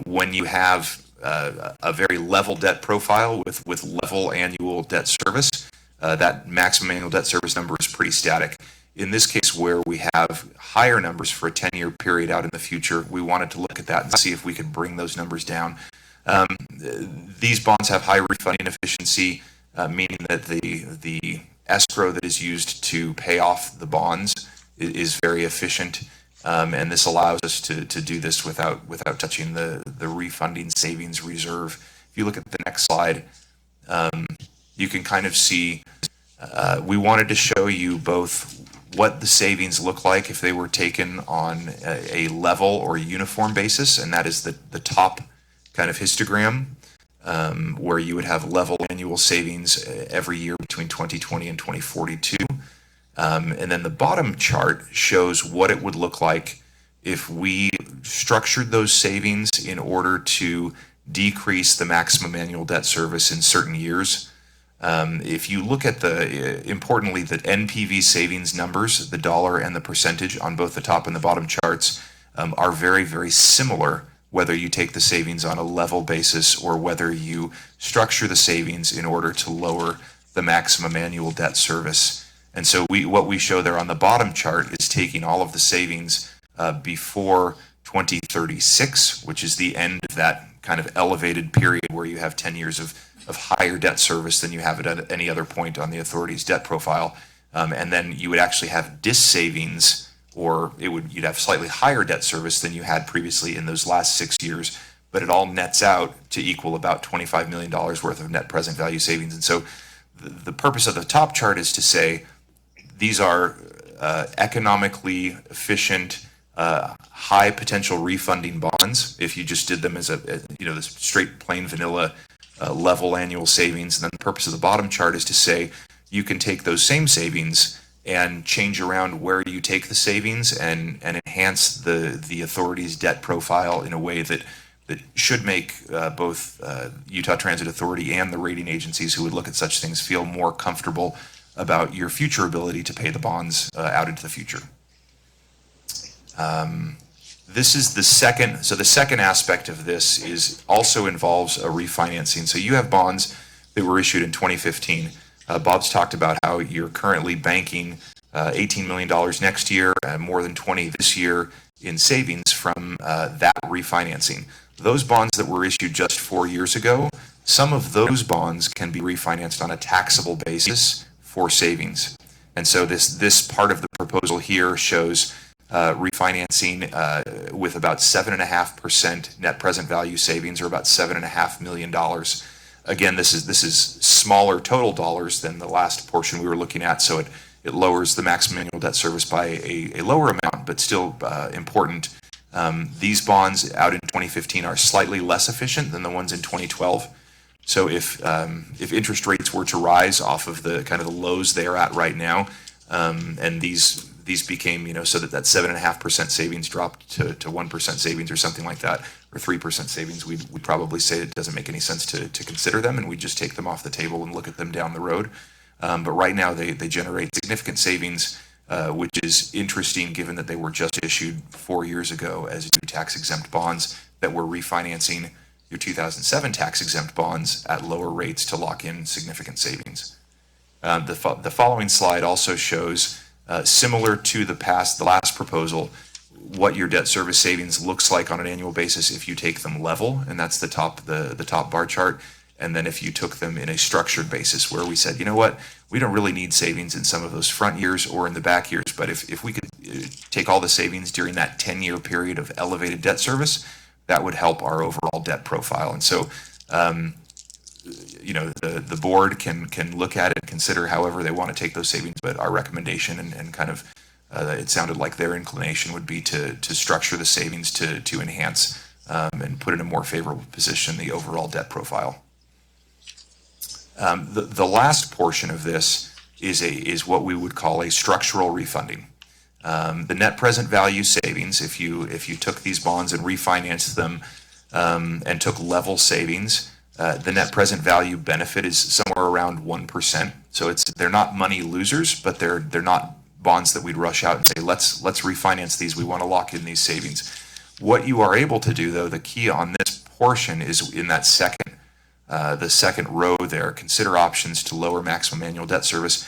when you have a very level debt profile with level annual debt service, that maximum annual debt service number is pretty static. In this case, where we have higher numbers for a 10-year period out in the future, we wanted to look at that and see if we could bring those numbers down. These bonds have high refunding efficiency, meaning that the escrow that is used to pay off the bonds is very efficient, and this allows us to do this without touching the refunding savings reserve. If you look at the next slide, you can kind of see we wanted to show you both what the savings look like if they were taken on a level or a uniform basis, and that is the top kind of histogram, where you would have level annual savings every year between 2020 and 2042. And then the bottom chart shows what it would look like if we structured those savings in order to decrease the maximum annual debt service in certain years. If you look at importantly, the NPV savings numbers, the dollar and the percentage on both the top and the bottom charts, are very, very similar, whether you take the savings on a level basis or whether you structure the savings in order to lower the maximum annual debt service. And so what we show there on the bottom chart is taking all of the savings before 2036, which is the end of that kind of elevated period where you have 10 years of higher debt service than you have at any other point on the authority's debt profile. And then you would actually have savings, or you'd have slightly higher debt service than you had previously in those last 6 years, but it all nets out to equal about $25 million worth of net present value savings. And so the purpose of the top chart is to say these are economically efficient, high potential refunding bonds if you just did them as the straight plain vanilla level annual savings. And then the purpose of the bottom chart is to say you can take those same savings and change around where you take the savings and enhance the authority's debt profile in a way that should make both Utah Transit Authority and the rating agencies who would look at such things feel more comfortable about your future ability to pay the bonds out into the future. This is the second. So the second aspect of this also involves a refinancing. So you have bonds that were issued in 2015. Bob's talked about how you're currently banking $18 million next year, more than 20 this year in savings from that refinancing. Those bonds that were issued just 4 years ago, some of those bonds can be refinanced on a taxable basis for savings. And so this part of the proposal here shows refinancing with about 7.5% net present value savings, or about $7.5 million. Again, this is smaller total dollars than the last portion we were looking at, so it lowers the maximum annual debt service by a lower amount, but still important. These bonds out in 2015 are slightly less efficient than the ones in 2012. So if interest rates were to rise off of the kind of the lows they're at right now, and these became, so that 7.5% savings dropped to 1% savings or something like that, or 3% savings, we'd probably say it doesn't make any sense to consider them, and we just take them off the table and look at them down the road. But right now they generate significant savings, which is interesting given that they were just issued 4 years ago as new tax-exempt bonds that were refinancing your 2007 tax-exempt bonds at lower rates to lock in significant savings. The following slide also shows, similar to the last proposal, what your debt service savings looks like on an annual basis if you take them level, and that's the top bar chart. And then if you took them in a structured basis, where we said, you know what, we don't really need savings in some of those front years or in the back years, but if we could take all the savings during that 10-year period of elevated debt service, that would help our overall debt profile. And so, the board can look at it and consider however they want to take those savings, but our recommendation and kind of, it sounded like their inclination would be to structure the savings to enhance and put in a more favorable position the overall debt profile. The last portion of this is what we would call a structural refunding. The net present value savings, if you took these bonds and refinanced them and took level savings, the net present value benefit is somewhere around 1%. So they're not money losers, but they're not bonds that we'd rush out and say, let's refinance these. We want to lock in these savings. What you are able to do, though, the key on this portion is in that the second row there, consider options to lower maximum annual debt service.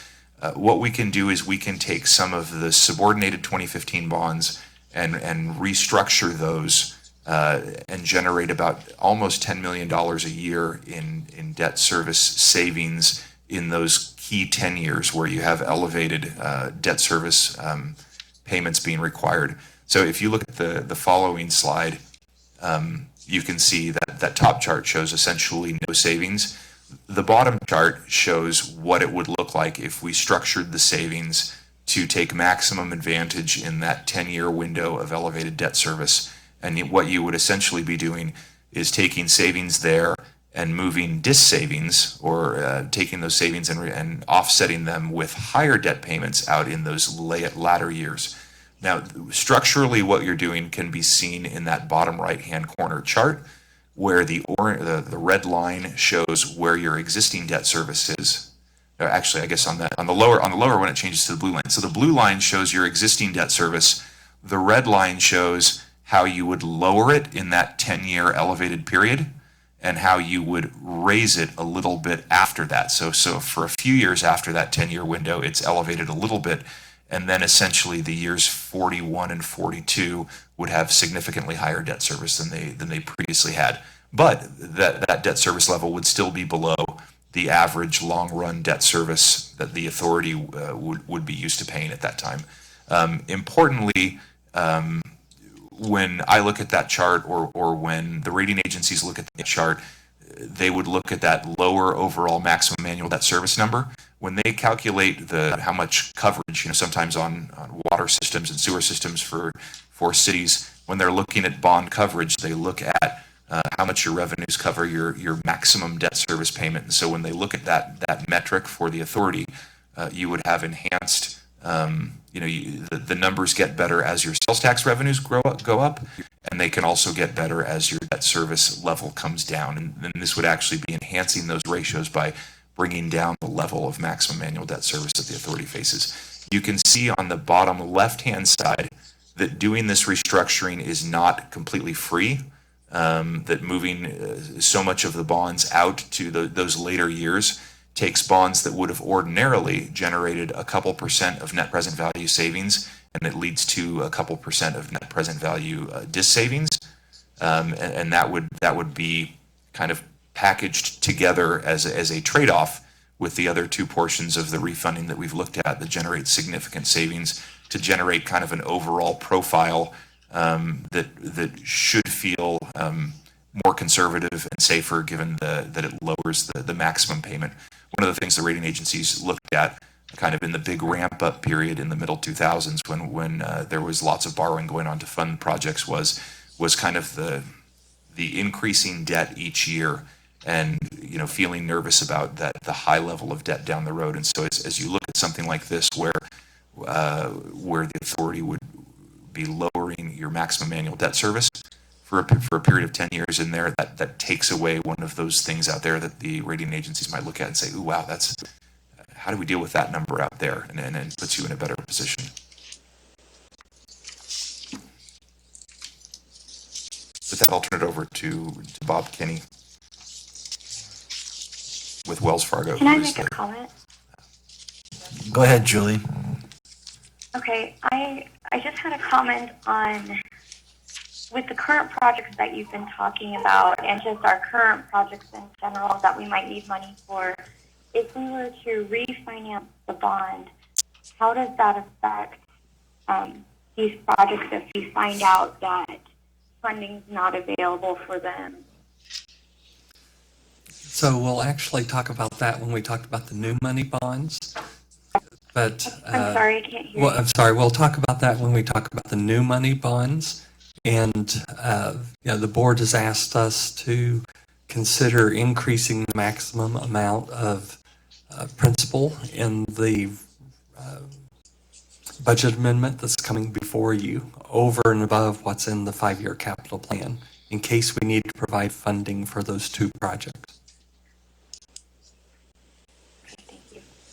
What we can do is we can take some of the subordinated 2015 bonds and restructure those and generate about almost $10 million a year in debt service savings in those key 10 years where you have elevated debt service payments being required. So if you look at the following slide, you can see that top chart shows essentially no savings. The bottom chart shows what it would look like if we structured the savings to take maximum advantage in that 10-year window of elevated debt service. And what you would essentially be doing is taking savings there and moving savings, or taking those savings and offsetting them with higher debt payments out in those latter years. Now, structurally, what you're doing can be seen in that bottom right-hand corner chart, where the red line shows where your existing debt service is. Actually, I guess on the lower one, it changes to the blue line. So the blue line shows your existing debt service. The red line shows how you would lower it in that 10-year elevated period, and how you would raise it a little bit after that. So for a few years after that 10-year window, it's elevated a little bit, and then essentially the years 41 and 42 would have significantly higher debt service than they previously had. But that debt service level would still be below the average long-run debt service that the authority would be used to paying at that time. Importantly, when I look at that chart, or when the rating agencies look at the chart, they would look at that lower overall maximum annual debt service number. When they calculate how much coverage, sometimes on water systems and sewer systems for cities, when they're looking at bond coverage, they look at how much your revenues cover your maximum debt service payment. And so when they look at that metric for the authority, you would have enhanced, the numbers get better as your sales tax revenues go up, and they can also get better as your debt service level comes down. And this would actually be enhancing those ratios by bringing down the level of maximum annual debt service that the authority faces. You can see on the bottom left-hand side that doing this restructuring is not completely free, that moving so much of the bonds out to those later years takes bonds that would have ordinarily generated a couple % of net present value savings, and it leads to a couple % of net present value savings, and that would be kind of packaged together as a trade-off with the other two portions of the refunding that we've looked at that generate significant savings to generate kind of an overall profile that should feel more conservative and safer, given that it lowers the maximum payment. One of the things the rating agencies looked at kind of in the big ramp up period in the middle 2000s when there was lots of borrowing going on to fund projects was kind of the increasing debt each year, and feeling nervous about the high level of debt down the road. And so as you look at something like this where the authority would be lowering your maximum annual debt service for a period of 10 years in there, that takes away one of those things out there that the rating agencies might look at and say, ooh, wow, how do we deal with that number out there? And puts you in a better position. With that, I'll turn it over to Bob Kinney with Wells Fargo. Can I make a comment? Go ahead, Julie. Okay, I just had a comment on, with the current projects that you've been talking about, and just our current projects in general that we might need money for, if we were to refinance the bond, how does that affect these projects if we find out that funding's not available for them? So we'll actually talk about that when we talk about the new money bonds. But I'm sorry, I can't hear well, you. I'm sorry. We'll talk about that when we talk about the new money bonds. And the board has asked us to consider increasing the maximum amount of principal in the budget amendment that's coming before you over and above what's in the 5-year capital plan in case we need to provide funding for those 2 projects.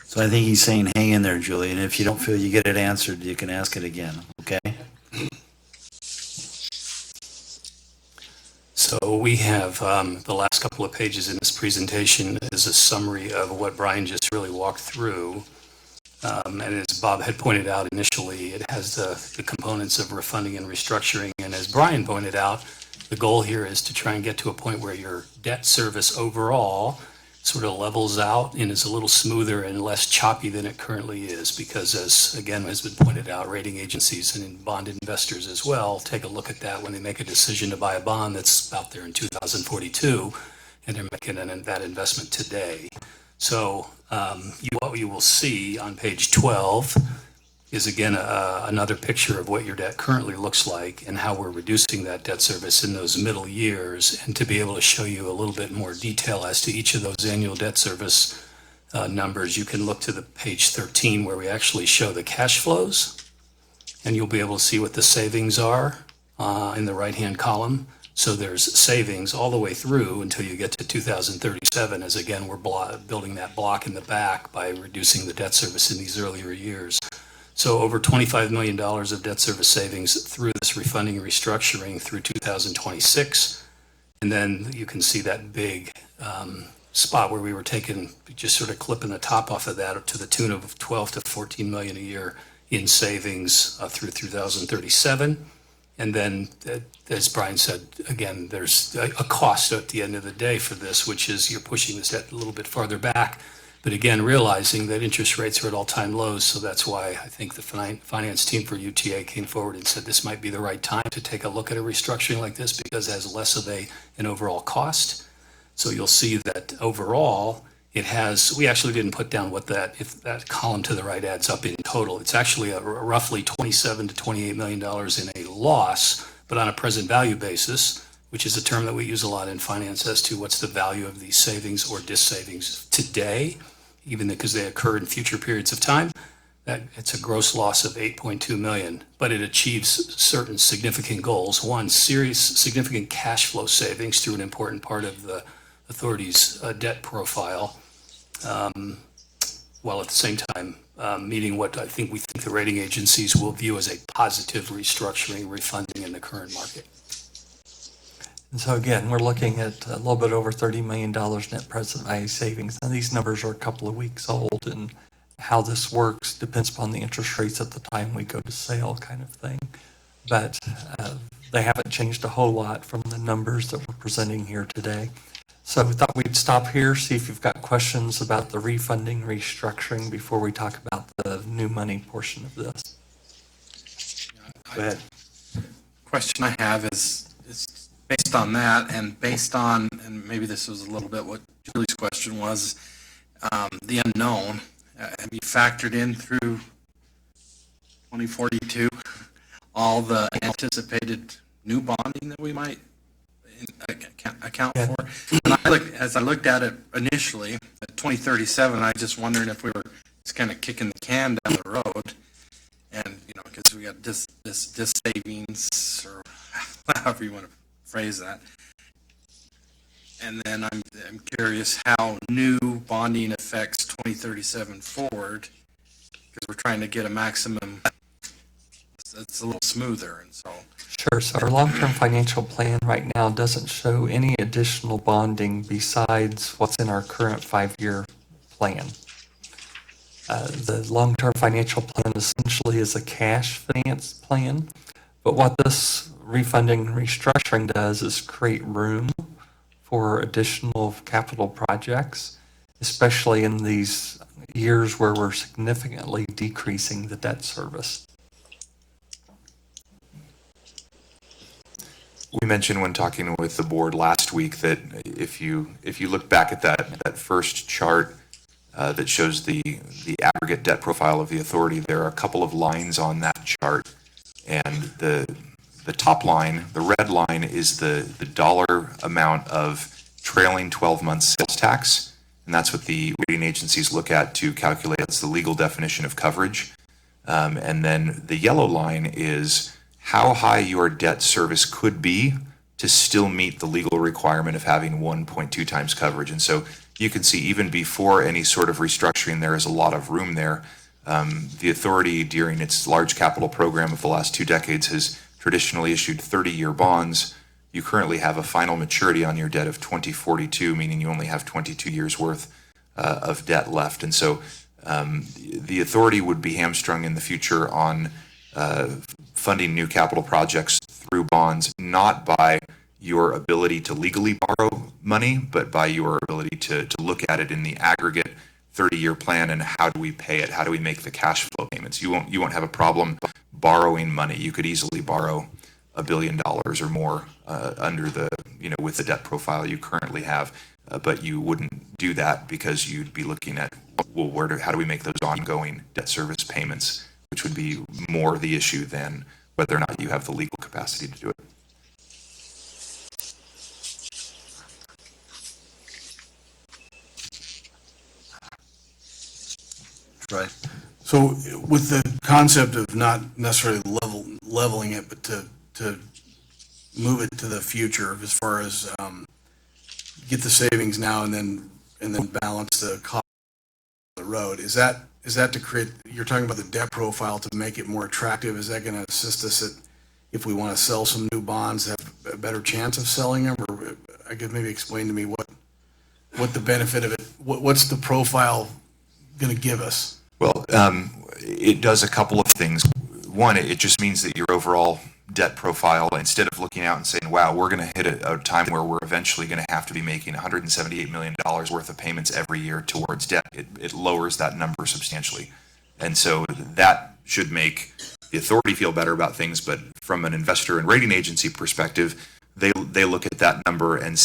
So I think he's saying hang in there, Julie, and if you don't feel you get it answered, you can ask it again, okay? So we have the last couple of pages in this presentation is a summary of what Brian just really walked through. And as Bob had pointed out initially, it has the components of refunding and restructuring. And as Brian pointed out, the goal here is to try and get to a point where your debt service overall sort of levels out and is a little smoother and less choppy than it currently is. Because as, again, has been pointed out, rating agencies and bond investors as well take a look at that when they make a decision to buy a bond that's out there in 2042, and they're making that investment today. So what you will see on page 12 is, again, another picture of what your debt currently looks like and how we're reducing that debt service in those middle years, and to be able to show you a little bit more detail as to each of those annual debt service numbers, you can look to the page 13 where we actually show the cash flows, and you'll be able to see what the savings are in the right-hand column. So there's savings all the way through until you get to 2037, as again, we're building that block in the back by reducing the debt service in these earlier years. So over $25 million of debt service savings through this refunding and restructuring through 2026. And then you can see that big spot where we were just sort of clipping the top off of that to the tune of 12 to 14 million a year in savings through 2037. And then, as Brian said, again, there's a cost at the end of the day for this, which is you're pushing this debt a little bit farther back. But again, realizing that interest rates are at all-time lows, so that's why I think the finance team for UTA came forward and said this might be the right time to take a look at a restructuring like this because it has less of an overall cost. So you'll see that overall, we actually didn't put down if that column to the right adds up in total. It's actually roughly $27 to $28 million in a loss, but on a present value basis, which is a term that we use a lot in finance as to what's the value of these savings or dis-savings today, even because they occur in future periods of time, that it's a gross loss of 8.2 million, but it achieves certain significant goals. One, serious significant cash flow savings through an important part of the authority's debt profile, while at the same time meeting what we think the rating agencies will view as a positive restructuring, refunding in the current market. And so again, we're looking at a little bit over $30 million net present value savings. Now these numbers are a couple of weeks old, and how this works depends upon the interest rates at the time we go to sale kind of thing. But they haven't changed a whole lot from the numbers that we're presenting here today. So we thought we'd stop here, see if you've got questions about the refunding, restructuring before we talk about the new money portion of this. Go ahead. Question I have is based on that and based on, and maybe this was a little bit what Julie's question was, the unknown. Have you factored in through 2042 all the anticipated new bonding that we might account for? And as I looked at it initially at 2037, I just wondered if we were just kind of kicking the can down the road, and because we got this savings, or however you want to phrase that. And then I'm curious how new bonding affects 2037 forward, because we're trying to get a maximum that's a little smoother, and so. Sure. So our long-term financial plan right now doesn't show any additional bonding besides what's in our current 5-year plan. The long-term financial plan essentially is a cash finance plan, but what this refunding and restructuring does is create room for additional capital projects, especially in these years where we're significantly decreasing the debt service. We mentioned when talking with the board last week that if you look back at that first chart that shows the aggregate debt profile of the authority, there are a couple of lines on that chart, and the top line, the red line, is the dollar amount of trailing 12 months sales tax, and that's what the rating agencies look at to calculate. That's the legal definition of coverage. And then the yellow line is how high your debt service could be to still meet the legal requirement of having 1.2 times coverage. And so you can see even before any sort of restructuring, there is a lot of room there. The authority, during its large capital program of the last 2 decades, has traditionally issued 30-year bonds. You currently have a final maturity on your debt of 2042, meaning you only have 22 years worth of debt left. And so the authority would be hamstrung in the future on funding new capital projects through bonds, not by your ability to legally borrow money, but by your ability to look at it in the aggregate 30-year plan and how do we pay it? How do we make the cash flow payments? You won't have a problem borrowing money. You could easily borrow $1 billion or more under the, with the debt profile you currently have, but you wouldn't do that because you'd be looking at, well, how do we make those ongoing debt service payments, which would be more the issue than whether or not you have the legal capacity to do it. Right. So with the concept of not necessarily leveling it, but to move it to the future as far as get the savings now and then balance the cost of the road, is that to create, you're talking about the debt profile to make it more attractive? Is that going to assist us if we want to sell some new bonds, have a better chance of selling them? Or I could maybe explain to me what the benefit of it, what's the profile going to give us? Well, it does a couple of things. One, it just means that your overall debt profile, instead of looking out and saying, wow, we're going to hit a time where we're eventually going to have to be making $178 million worth of payments every year towards debt, it lowers that number substantially. And so that should make the authority feel better about things, but from an investor and rating agency perspective, they look at that number and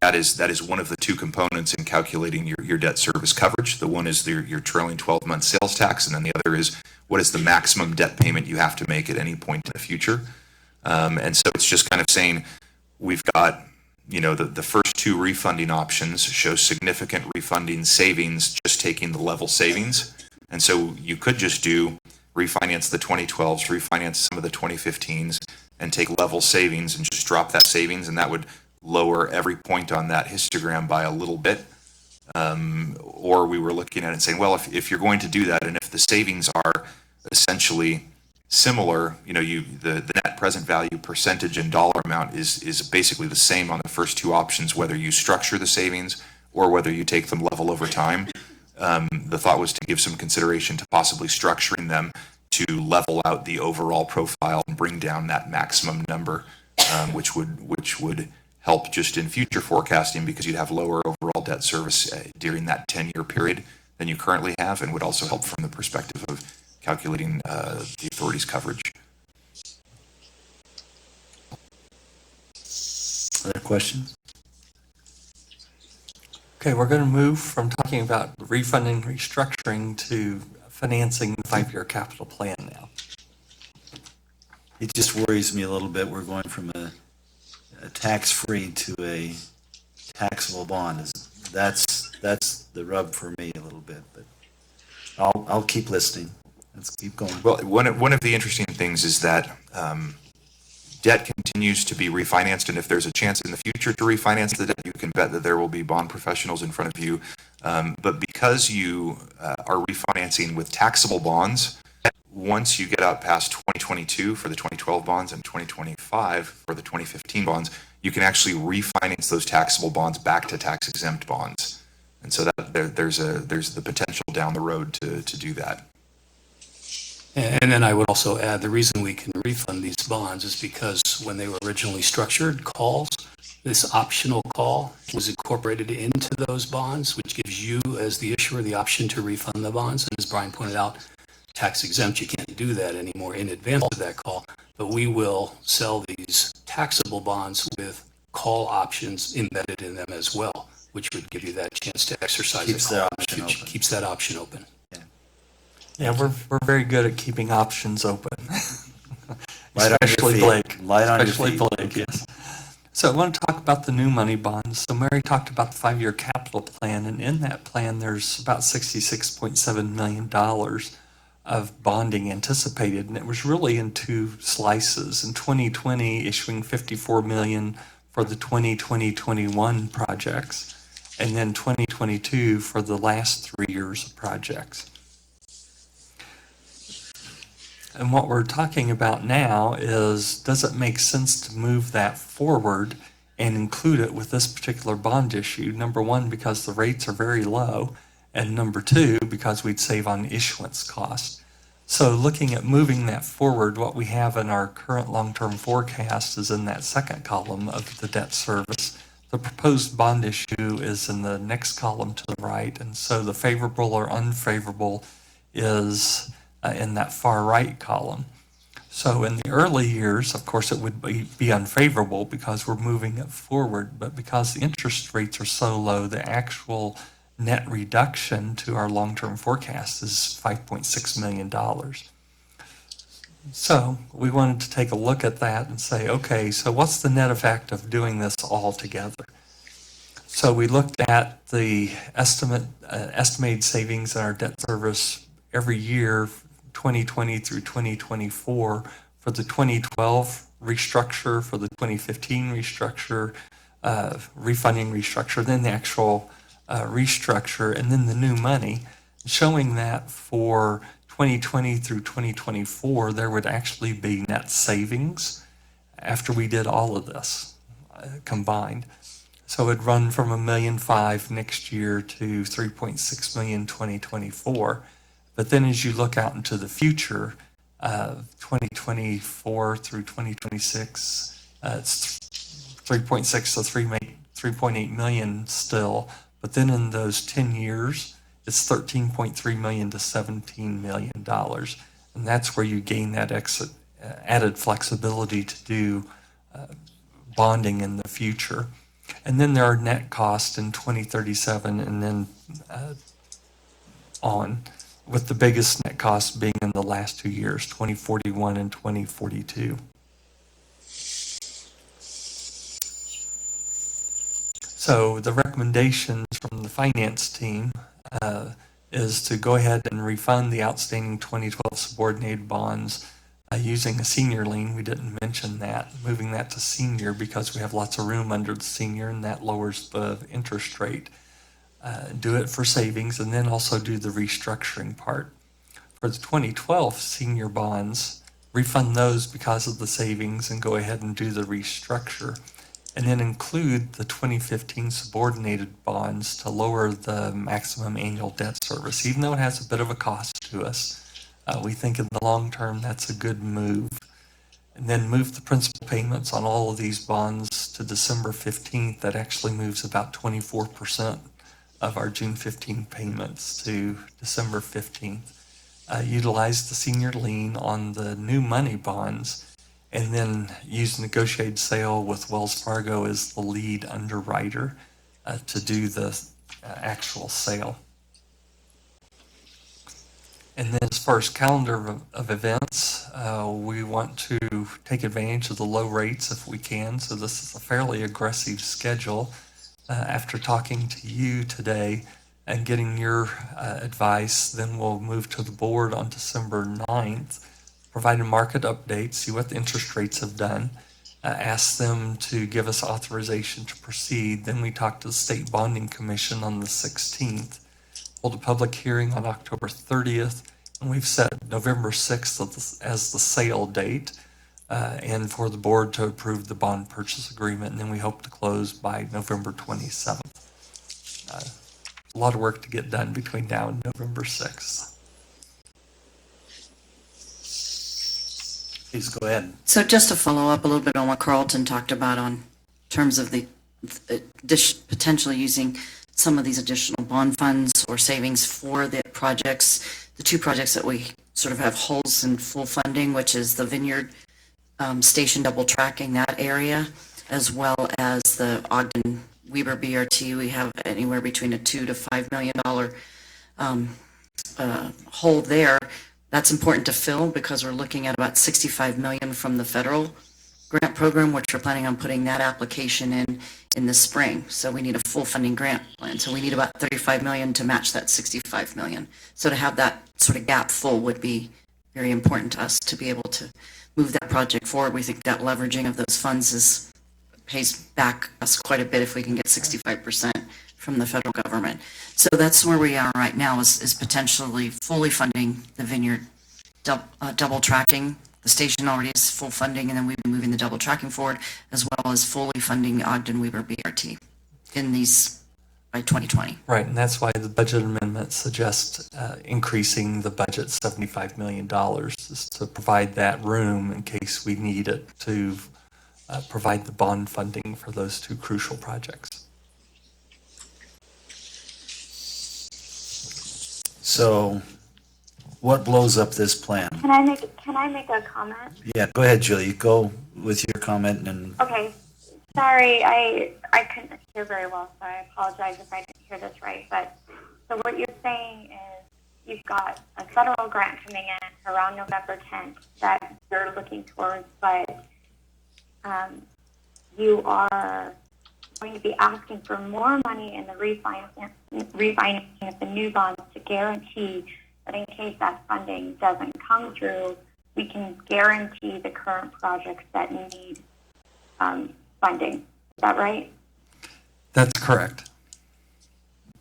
that is one of the 2 components in calculating your debt service coverage. The one is your trailing 12-month sales tax, and then the other is what is the maximum debt payment you have to make at any point in the future. And so it's just kind of saying we've got, the first 2 refunding options show significant refunding savings just taking the level savings. And so you could just refinance the 2012s, refinance some of the 2015s, and take level savings and just drop that savings, and that would lower every point on that histogram by a little bit. Or we were looking at it and saying, well, if you're going to do that, and if the savings are essentially similar, the net present value percentage and dollar amount is basically the same on the first 2 options, whether you structure the savings or whether you take them level over time. The thought was to give some consideration to possibly structuring them to level out the overall profile and bring down that maximum number, which would help just in future forecasting because you'd have lower overall debt service during that 10-year period than you currently have, and would also help from the perspective of calculating the authority's coverage. Other questions? Okay, we're going to move from talking about refunding, restructuring to financing the 5-year capital plan now. It just worries me a little bit. We're going from a tax-free to a taxable bond. That's the rub for me a little bit, but I'll keep listening. Let's keep going. Well, one of the interesting things is that debt continues to be refinanced, and if there's a chance in the future to refinance the debt, you can bet that there will be bond professionals in front of you. But because you are refinancing with taxable bonds, once you get out past 2022 for the 2012 bonds and 2025 for the 2015 bonds, you can actually refinance those taxable bonds back to tax-exempt bonds. And so that there's the potential down the road to do that. And then I would also add, the reason we can refund these bonds is because when they were originally structured, calls, this optional call was incorporated into those bonds, which gives you as the issuer the option to refund the bonds. And as Brian pointed out, tax exempt, you can't do that anymore in advance of that call, but we will sell these taxable bonds with call options embedded in them as well, which would give you that chance to exercise Keeps the call that in the option future. open. Keeps that option open. Yeah, we're very good at keeping options open. Light on your Especially feet. Blake. Light on your Especially feet. Blake, yes. So I want to talk about the new money bonds. So Mary talked about the 5-year capital plan, and in that plan, there's about $66.7 million of bonding anticipated, and it was really in two slices. In 2020, issuing $54 million for the 2020-21 projects, and then 2022 for the last 3 years of projects. And what we're talking about now is, does it make sense to move that forward and include it with this particular bond issue? Number one, because the rates are very low, and number two, because we'd save on issuance costs. So looking at moving that forward, what we have in our current long-term forecast is in that second column of the debt service. The proposed bond issue is in the next column to the right, and so the favorable or unfavorable is in that far right column. So in the early years, of course, it would be unfavorable because we're moving it forward, but because the interest rates are so low, the actual net reduction to our long-term forecast is $5.6 million. So we wanted to take a look at that and say, okay, so what's the net effect of doing this all together? So we looked at the estimated savings in our debt service every year, 2020 through 2024, for the 2012 restructure, for the 2015 restructure, refunding restructure, then the actual restructure, and then the new money, showing that for 2020 through 2024, there would actually be net savings after we did all of this combined. So it'd run from $1.5 million next year to $3.6 million 2024. But then as you look out into the future, 2024 through 2026, it's 3.6 to 3.8 million still. But then in those 10 years, it's $13.3 million to $17 million. And that's where you gain that added flexibility to do bonding in the future. And then there are net costs in 2037 and then on, with the biggest net cost being in the last 2 years, 2041 and 2042. So the recommendations from the finance team is to go ahead and refund the outstanding 2012 subordinated bonds using a senior lien. We didn't mention that, moving that to senior because we have lots of room under the senior and that lowers the interest rate. Do it for savings and then also do the restructuring part. For the 2012 senior bonds, refund those because of the savings and go ahead and do the restructure. And then include the 2015 subordinated bonds to lower the maximum annual debt service. Even though it has a bit of a cost to us, we think in the long term that's a good move. And then move the principal payments on all of these bonds to December 15th. That actually moves about 24% of our June 15 payments to December 15th. Utilize the senior lien on the new money bonds, and then use negotiated sale with Wells Fargo as the lead underwriter to do the actual sale. And then as far as calendar of events, we want to take advantage of the low rates if we can. So this is a fairly aggressive schedule. After talking to you today and getting your advice, then we'll move to the board on December 9th, provide a market update, see what the interest rates have done, ask them to give us authorization to proceed. Then we talk to the State Bonding Commission on the 16th, hold a public hearing on October 30th, and we've set November 6th as the sale date, and for the board to approve the bond purchase agreement, and then we hope to close by November 27th. A lot of work to get done between now and November 6th. Please go ahead. So just to follow up a little bit on what Carlton talked about on terms of the potentially using some of these additional bond funds or savings for the projects, the two projects that we sort of have holes in full funding, which is the Vineyard station double tracking that area, as well as the Ogden Weber BRT. We have anywhere between a $2 to $5 million hole there. That's important to fill because we're looking at about 65 million from the federal grant program, which we're planning on putting that application in the spring. So we need a full funding grant plan. So we need about 35 million to match that 65 million. So to have that sort of gap full would be very important to us to be able to move that project forward. We think that leveraging of those funds pays back us quite a bit if we can get 65% from the federal government. So that's where we are right now is potentially fully funding the Vineyard double tracking. The station already is full funding, and then we've been moving the double tracking forward, as well as fully funding Ogden Weber BRT in these by 2020. Right, and that's why the budget amendment suggests increasing the budget $75 million is to provide that room in case we need it to provide the bond funding for those two crucial projects. So what blows up this plan? Can I make a comment? Yeah, go ahead, Julie. Go with your comment and Okay. Sorry, I couldn't hear very well, so I apologize if I didn't hear this right. But so what you're saying is you've got a federal grant coming in around November 10th that you're looking towards, but you are going to be asking for more money in the refinancing of the new bonds to guarantee that in case that funding doesn't come through, we can guarantee the current projects that need funding. Is that right? That's correct.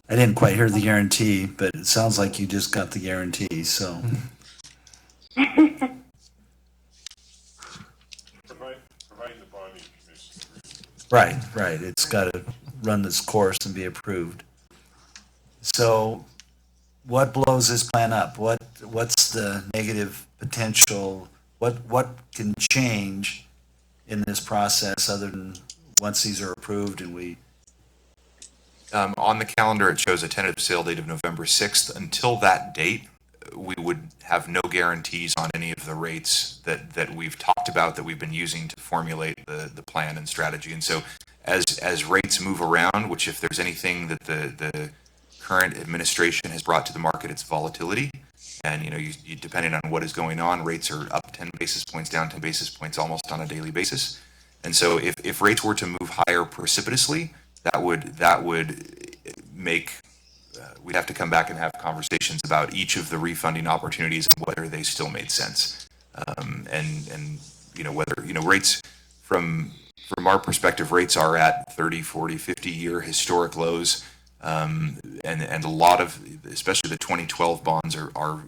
I didn't quite hear the guarantee, but it sounds like you just got the guarantee, so. Provide the bonding commission. Right. It's got to run this course and be approved. So what blows this plan up? What's the negative potential? What can change in this process other than once these are approved and we? On the calendar, it shows a tentative sale date of November 6th. Until that date, we would have no guarantees on any of the rates that we've talked about, that we've been using to formulate the plan and strategy. And so as rates move around, which if there's anything that the current administration has brought to the market, it's volatility. And, you depending on what is going on, rates are up 10 basis points, down 10 basis points almost on a daily basis. And so if rates were to move higher precipitously, that would make, we'd have to come back and have conversations about each of the refunding opportunities and whether they still made sense. Whether, rates from our perspective, rates are at 30, 40, 50-year historic lows. And a lot of, especially the 2012 bonds are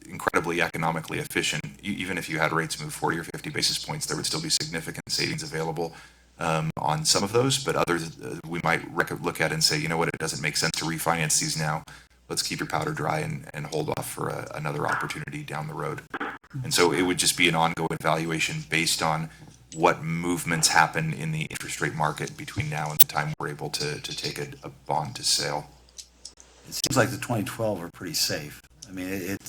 incredibly economically efficient. Even if you had rates move 40 or 50 basis points, there would still be significant savings available on some of those, but others we might look at and say, you know what, it doesn't make sense to refinance these now. Let's keep your powder dry and hold off for another opportunity down the road. And so it would just be an ongoing evaluation based on what movements happen in the interest rate market between now and the time we're able to take a bond to sale. It seems like the 2012 are pretty safe. I mean, it'd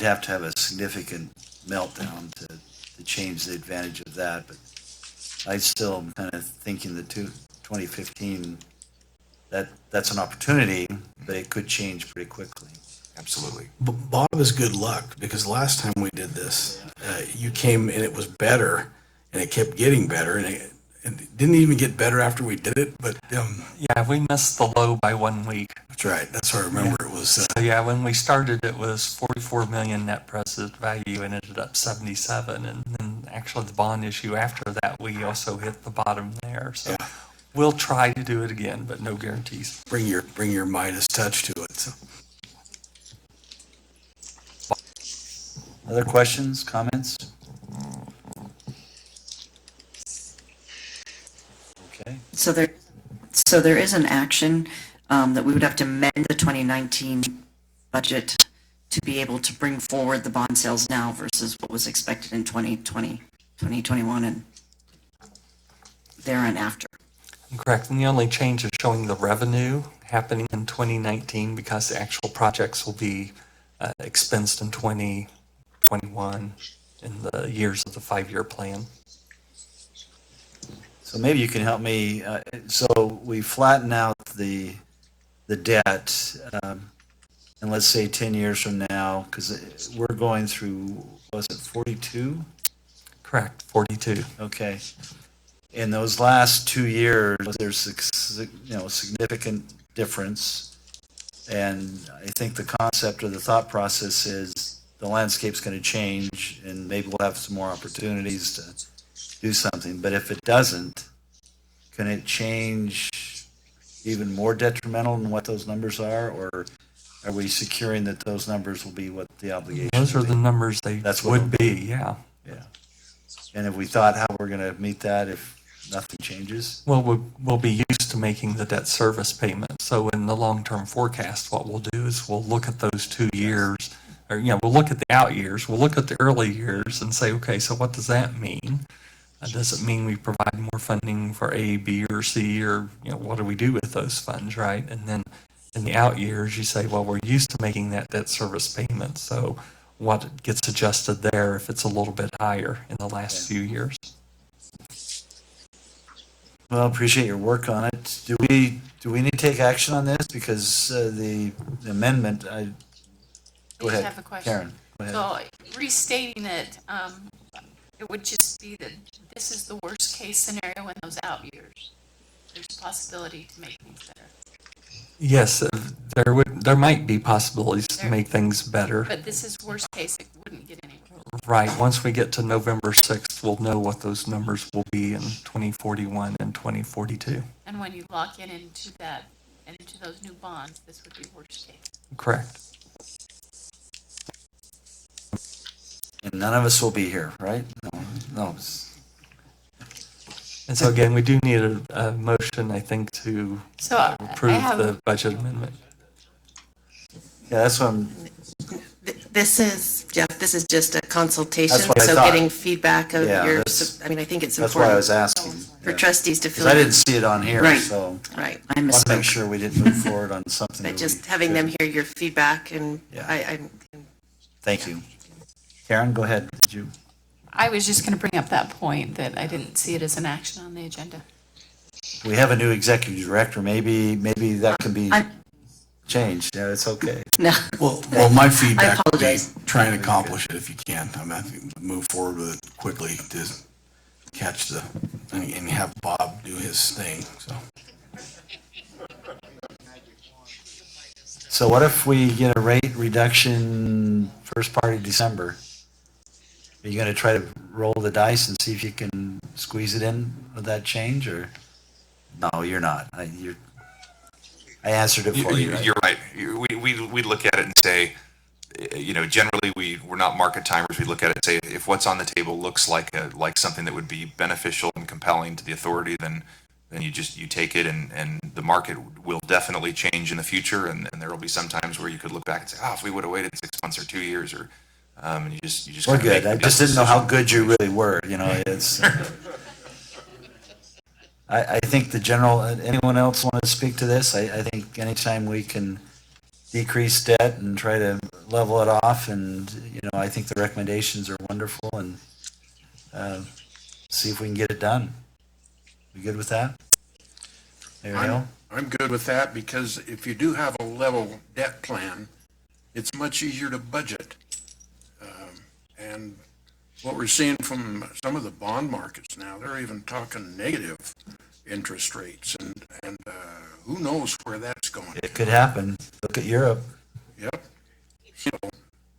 have to have a significant meltdown to change the advantage of that, but I still am kind of thinking the 2015, that's an opportunity, but it could change pretty quickly. Absolutely. Bob is good luck, because last time we did this, you came and it was better, and it kept getting better, and it didn't even get better after we did it, but Yeah, we missed the low by 1 week. that's right. That's what I remember. It was So yeah, when we started, it was 44 million net present value and ended up 77. And then actually the bond issue after that, we also hit the bottom there. So we'll try to do it again, but no guarantees. bring your Midas touch to it. So. Other questions, comments? Okay. So there is an action that we would have to amend the 2019 budget to be able to bring forward the bond sales now versus what was expected in 2020, 2021, and there and after. Correct. And the only change is showing the revenue happening in 2019 because the actual projects will be expensed in 2021 in the years of the 5-year plan. So maybe you can help me. So we flatten out the debt, and let's say 10 years from now, because we're going through, was it 42? Correct, 42. Okay. In those last 2 years, there's significant difference, and I think the concept or the thought process is the landscape's going to change, and maybe we'll have some more opportunities to do something. But if it doesn't, can it change even more detrimental than what those numbers are, or are we securing that those numbers will be what the obligation? Those are will be? the numbers they That's what would be, yeah. Yeah. And have we thought how we're going to meet that if nothing changes? Well, we'll be used to making the debt service payment. So in the long-term forecast, what we'll do is we'll look at those 2 years, or, we'll look at the out years, we'll look at the early years and say, okay, so what does that mean? Does it mean we provide more funding for A, B, or C, or, what do we do with those funds, right? And then in the out years, you say, well, we're used to making that debt service payment, so what gets adjusted there if it's a little bit higher in the last few years? Well, appreciate your work on it. Do we need to take action on this? Because the amendment, go I ahead. have a question. Karen, go ahead. So restating it, it would just be that this is the worst case scenario in those out years. There's a possibility to make things better. Yes, there might be possibilities to make things better. But this is worst case, it wouldn't get any worse. Right, once we get to November 6th, we'll know what those numbers will be in 2041 and 2042. And when you lock into that, and into those new bonds, this would be worst case. Correct. And none of us will be here, right? No. And so again, we do need a motion, I think, to So I approve have- the budget amendment. Yeah, that's what I'm, This is, Jeff, this is just a consultation, That's what I so thought. getting feedback of Yeah, your, that's- I mean, I think it's that's why I was important asking. for Yeah. trustees to 'Cause feel. I didn't see it on here, Right. so Right, I I want to make misspoke. sure we didn't move forward on something. but that just we having them shouldn't. hear your feedback and Yeah. I Thank you. Karen, go ahead. Did you? I was just going to bring up that point, that I didn't see it as an action on the agenda. We have a new executive director. Maybe that can be I- changed. Yeah, it's okay. No, Well, my feedback would be apologize. try and accomplish it if you can. I mean, move forward with it quickly to catch and have Bob do his thing, so. So what if we get a rate reduction first part of December? Are you going to try to roll the dice and see if you can squeeze it in with that change, or? No, you're not. I answered it for you. Right? You're right. We look at it and say, generally we're not market timers. We look at it and say, if what's on the table looks like something that would be beneficial and compelling to the authority, then you take it, and the market will definitely change in the future, and there will be some times where you could look back and say, if we would have waited 6 months or 2 years, or and you just We're kinda make good. I the just best didn't know how decision. good you really were. It's. I think the general. Anyone else want to speak to this? I think anytime we can decrease debt and try to level it off, and I think the recommendations are wonderful, and see if we can get it done. We good with that? Mayor Hill? I'm good with that, because if you do have a level debt plan, it's much easier to budget. And what we're seeing from some of the bond markets now, they're even talking negative interest rates, and who knows where that's going. It could happen. Look at Europe. Yep. So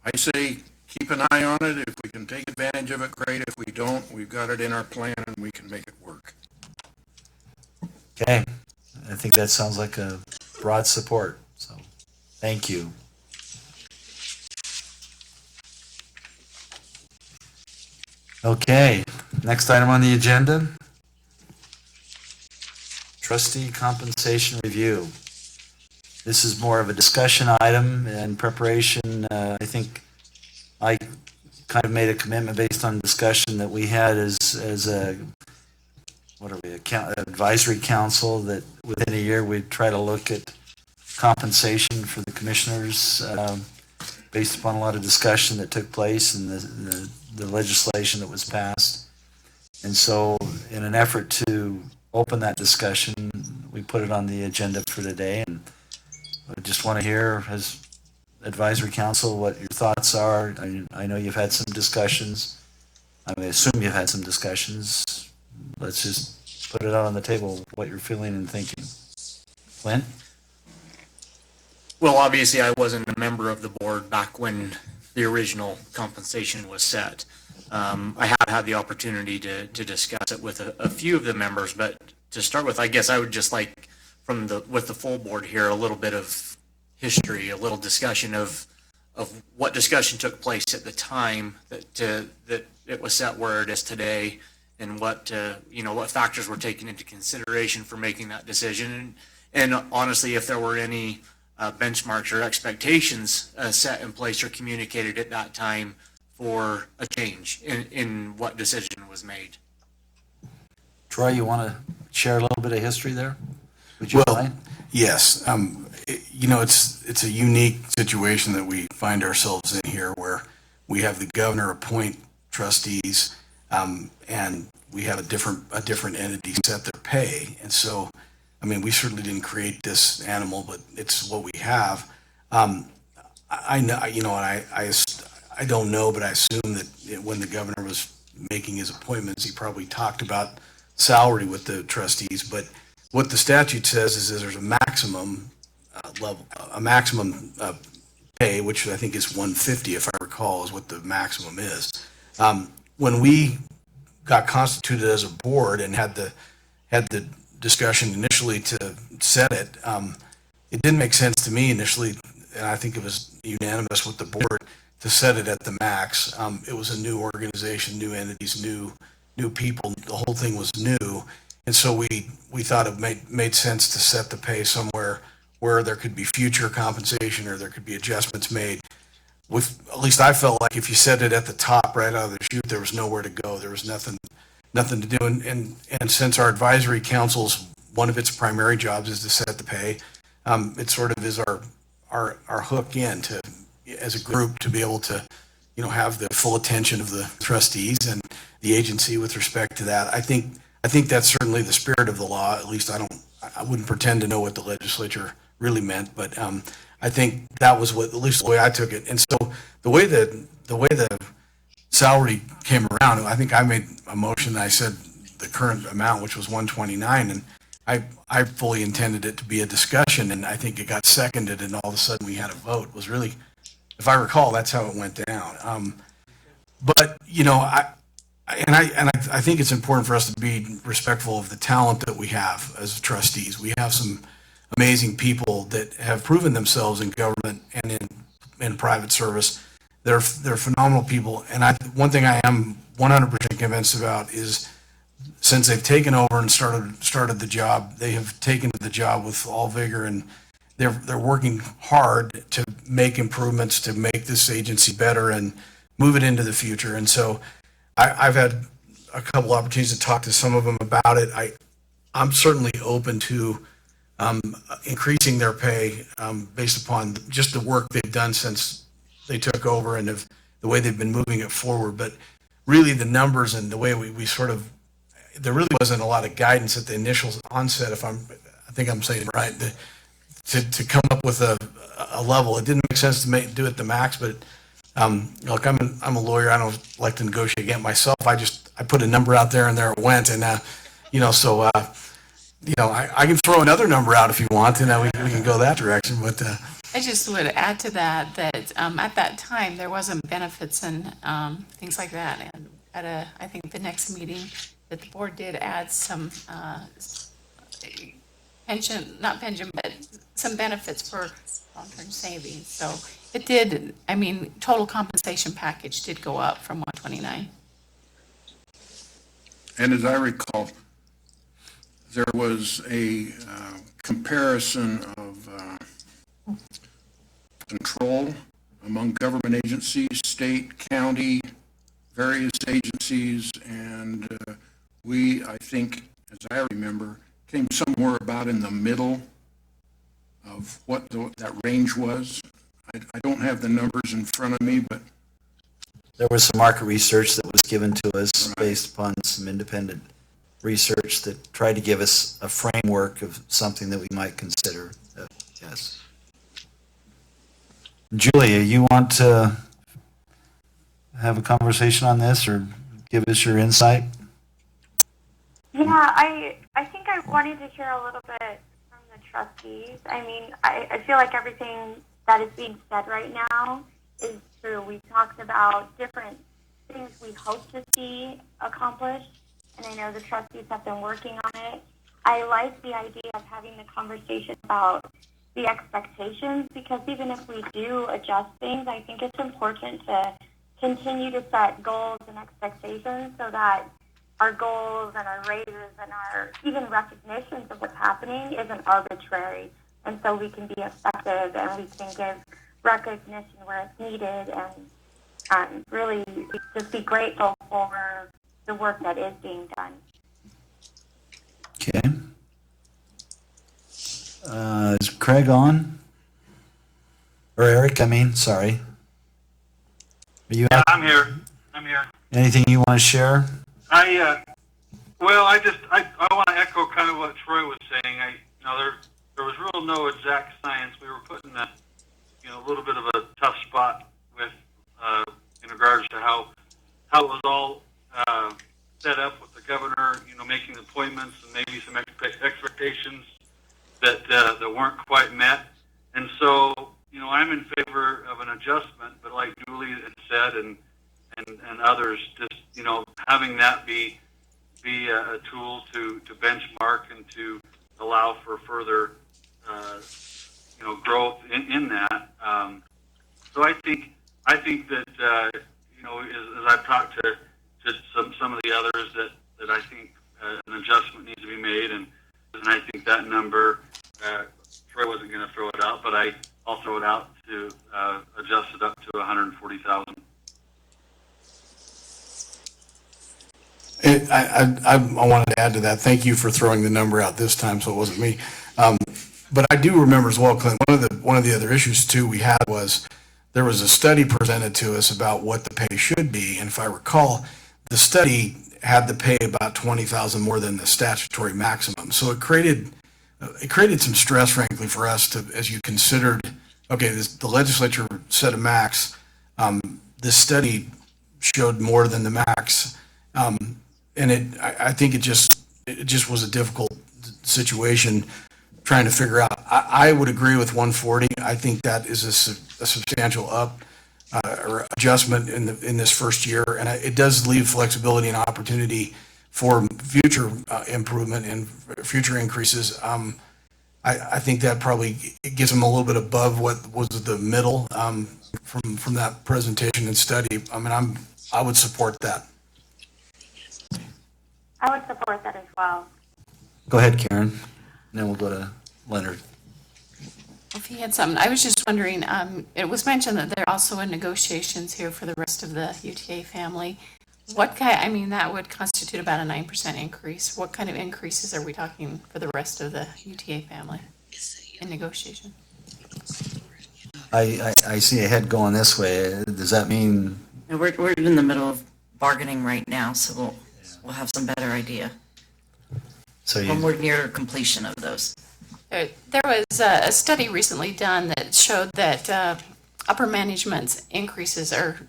I say keep an eye on it. If we can take advantage of it, great. If we don't, we've got it in our plan and we can make it work. Okay. I think that sounds like a broad support. So, thank you. Okay, next item on the agenda. Trustee compensation review. This is more of a discussion item in preparation. I think I kind of made a commitment based on discussion that we had as a, advisory council, that within a year we'd try to look at compensation for the commissioners based upon a lot of discussion that took place and the the legislation that was passed. And so in an effort to open that discussion, we put it on the agenda for today. And I just want to hear, as advisory council, what your thoughts are. I know you've had some discussions. I assume you've had some discussions. Let's just put it out on the table, what you're feeling and thinking. Glenn? Well, obviously, I wasn't a member of the board back when the original compensation was set. I have had the opportunity to discuss it with a few of the members, but to start with, I guess I would just like, with the full board here, a little bit of history, a little discussion of what discussion took place at the time that it was set where it is today, and what factors were taken into consideration for making that decision, and honestly, if there were any benchmarks or expectations set in place or communicated at that time for a change in what decision was made. Troy, you want to share a little bit of history there? Would you mind? Yes. It's a unique situation that we find ourselves in here, where we have the governor appoint trustees, and we have a different entity set their pay. And so, we certainly didn't create this animal, but it's what we have. I know, I don't know, but I assume that when the governor was making his appointments, he probably talked about salary with the trustees. But what the statute says is there's a maximum level, a maximum pay, which I think is $150, if I recall, is what the maximum is. When we got constituted as a board and had the discussion initially to set it, it didn't make sense to me initially, and I think it was unanimous with the board, to set it at the max. It was a new organization, new entities, new people. The whole thing was new, and so we thought it made sense to set the pay somewhere where there could be future compensation or there could be adjustments made. At least I felt like if you set it at the top right out of the chute, there was nowhere to go. There was nothing to do. And since our advisory council's one of its primary jobs is to set the pay, it sort of is our hook in to, as a group, to be able to, have the full attention of the trustees and the agency with respect to that. I think that's certainly the spirit of the law. At least I wouldn't pretend to know what the legislature really meant, but I think that was at least the way I took it. And so the way the salary came around, I think I made a motion. I said the current amount, which was $129, and I fully intended it to be a discussion, and I think it got seconded, and all of a sudden we had a vote. It was really, if I recall, that's how it went down. But I think it's important for us to be respectful of the talent that we have as trustees. We have some amazing people that have proven themselves in government and in private service. They're phenomenal people, and one thing I am 100% convinced about is, since they've taken over and started the job, they have taken the job with all vigor, and they're working hard to make improvements, to make this agency better and move it into the future. And so I've had a couple opportunities to talk to some of them about it. I'm certainly open to increasing their pay based upon just the work they've done since they took over and the way they've been moving it forward. But really the numbers and the way we sort of, there really wasn't a lot of guidance at the initial onset, I think I'm saying it right, to come up with a level. It didn't make sense to do it the max, but look, I'm a lawyer. I don't like to negotiate against myself. I put a number out there and there it went. And, I can throw another number out if you want, and we can go that direction. But I just would add to that at that time, there wasn't benefits and things like that. And I think the next meeting that the board did add some not pension, but some benefits for long-term savings. So it did, total compensation package did go up from 129. And as I recall, there was a comparison of control among government agencies, state, county, various agencies, and I think, as I remember, came somewhere about in the middle of what that range was. I don't have the numbers in front of me, but there was some market research that was given to us based upon some independent research that tried to give us a framework of something that we might consider. Yes. Julia, you want to have a conversation on this or give us your insight? Yeah, I think I wanted to hear a little bit from the trustees. I mean, I feel like everything that is being said right now is true. We talked about different things we hope to see accomplished, and I know the trustees have been working on it. I like the idea of having the conversation about the expectations, because even if we do adjust things, I think it's important to continue to set goals and expectations so that our goals and our raises and our even recognitions of what's happening isn't arbitrary. And so we can be effective and we can give recognition where it's needed and really just be grateful for the work that is being done. Okay. Is Craig on? Or Eric, I mean, sorry. Are you Yeah, on? I'm here. I'm here. Anything you want to share? Well, I want to echo kind of what Troy was saying. There was real no exact science. We were put in a little bit of a tough spot with, in regards to how it was all set up with the governor, making appointments and maybe some expectations that weren't quite met. And so, I'm in favor of an adjustment, but like Julie had said and others, just, having that be a tool to benchmark and to allow for further, growth in that. So I think that, as I've talked to some of the others that I think an adjustment needs to be made, and I think that number, Troy wasn't going to throw it out, but I'll throw it out to adjust it up to 140,000. I wanted to add to that. Thank you for throwing the number out this time, so it wasn't me. But I do remember as well, Clint, one of the other issues too we had was there was a study presented to us about what the pay should be, and if I recall, the study had the pay about 20,000 more than the statutory maximum. So it created some stress, frankly, for us to, as you considered, okay, the legislature set a max. This study showed more than the max. And I think it just was a difficult situation trying to figure out. I would agree with 140. I think that is a substantial up or adjustment in this first year, and it does leave flexibility and opportunity for future improvement and future increases. I think that probably gives them a little bit above what was the middle from that presentation and study. I mean, I would support that. I would support that as well. Go ahead, Karen. And then we'll go to Leonard. If he had something, I was just wondering, it was mentioned that they're also in negotiations here for the rest of the UTA family. That would constitute about a 9% increase. What kind of increases are we talking for the rest of the UTA family in negotiation? I see a head going this way. Does that mean? We're in the middle of bargaining right now, so we'll have some better idea when we're near completion of those. There was a study recently done that showed that upper management's increases are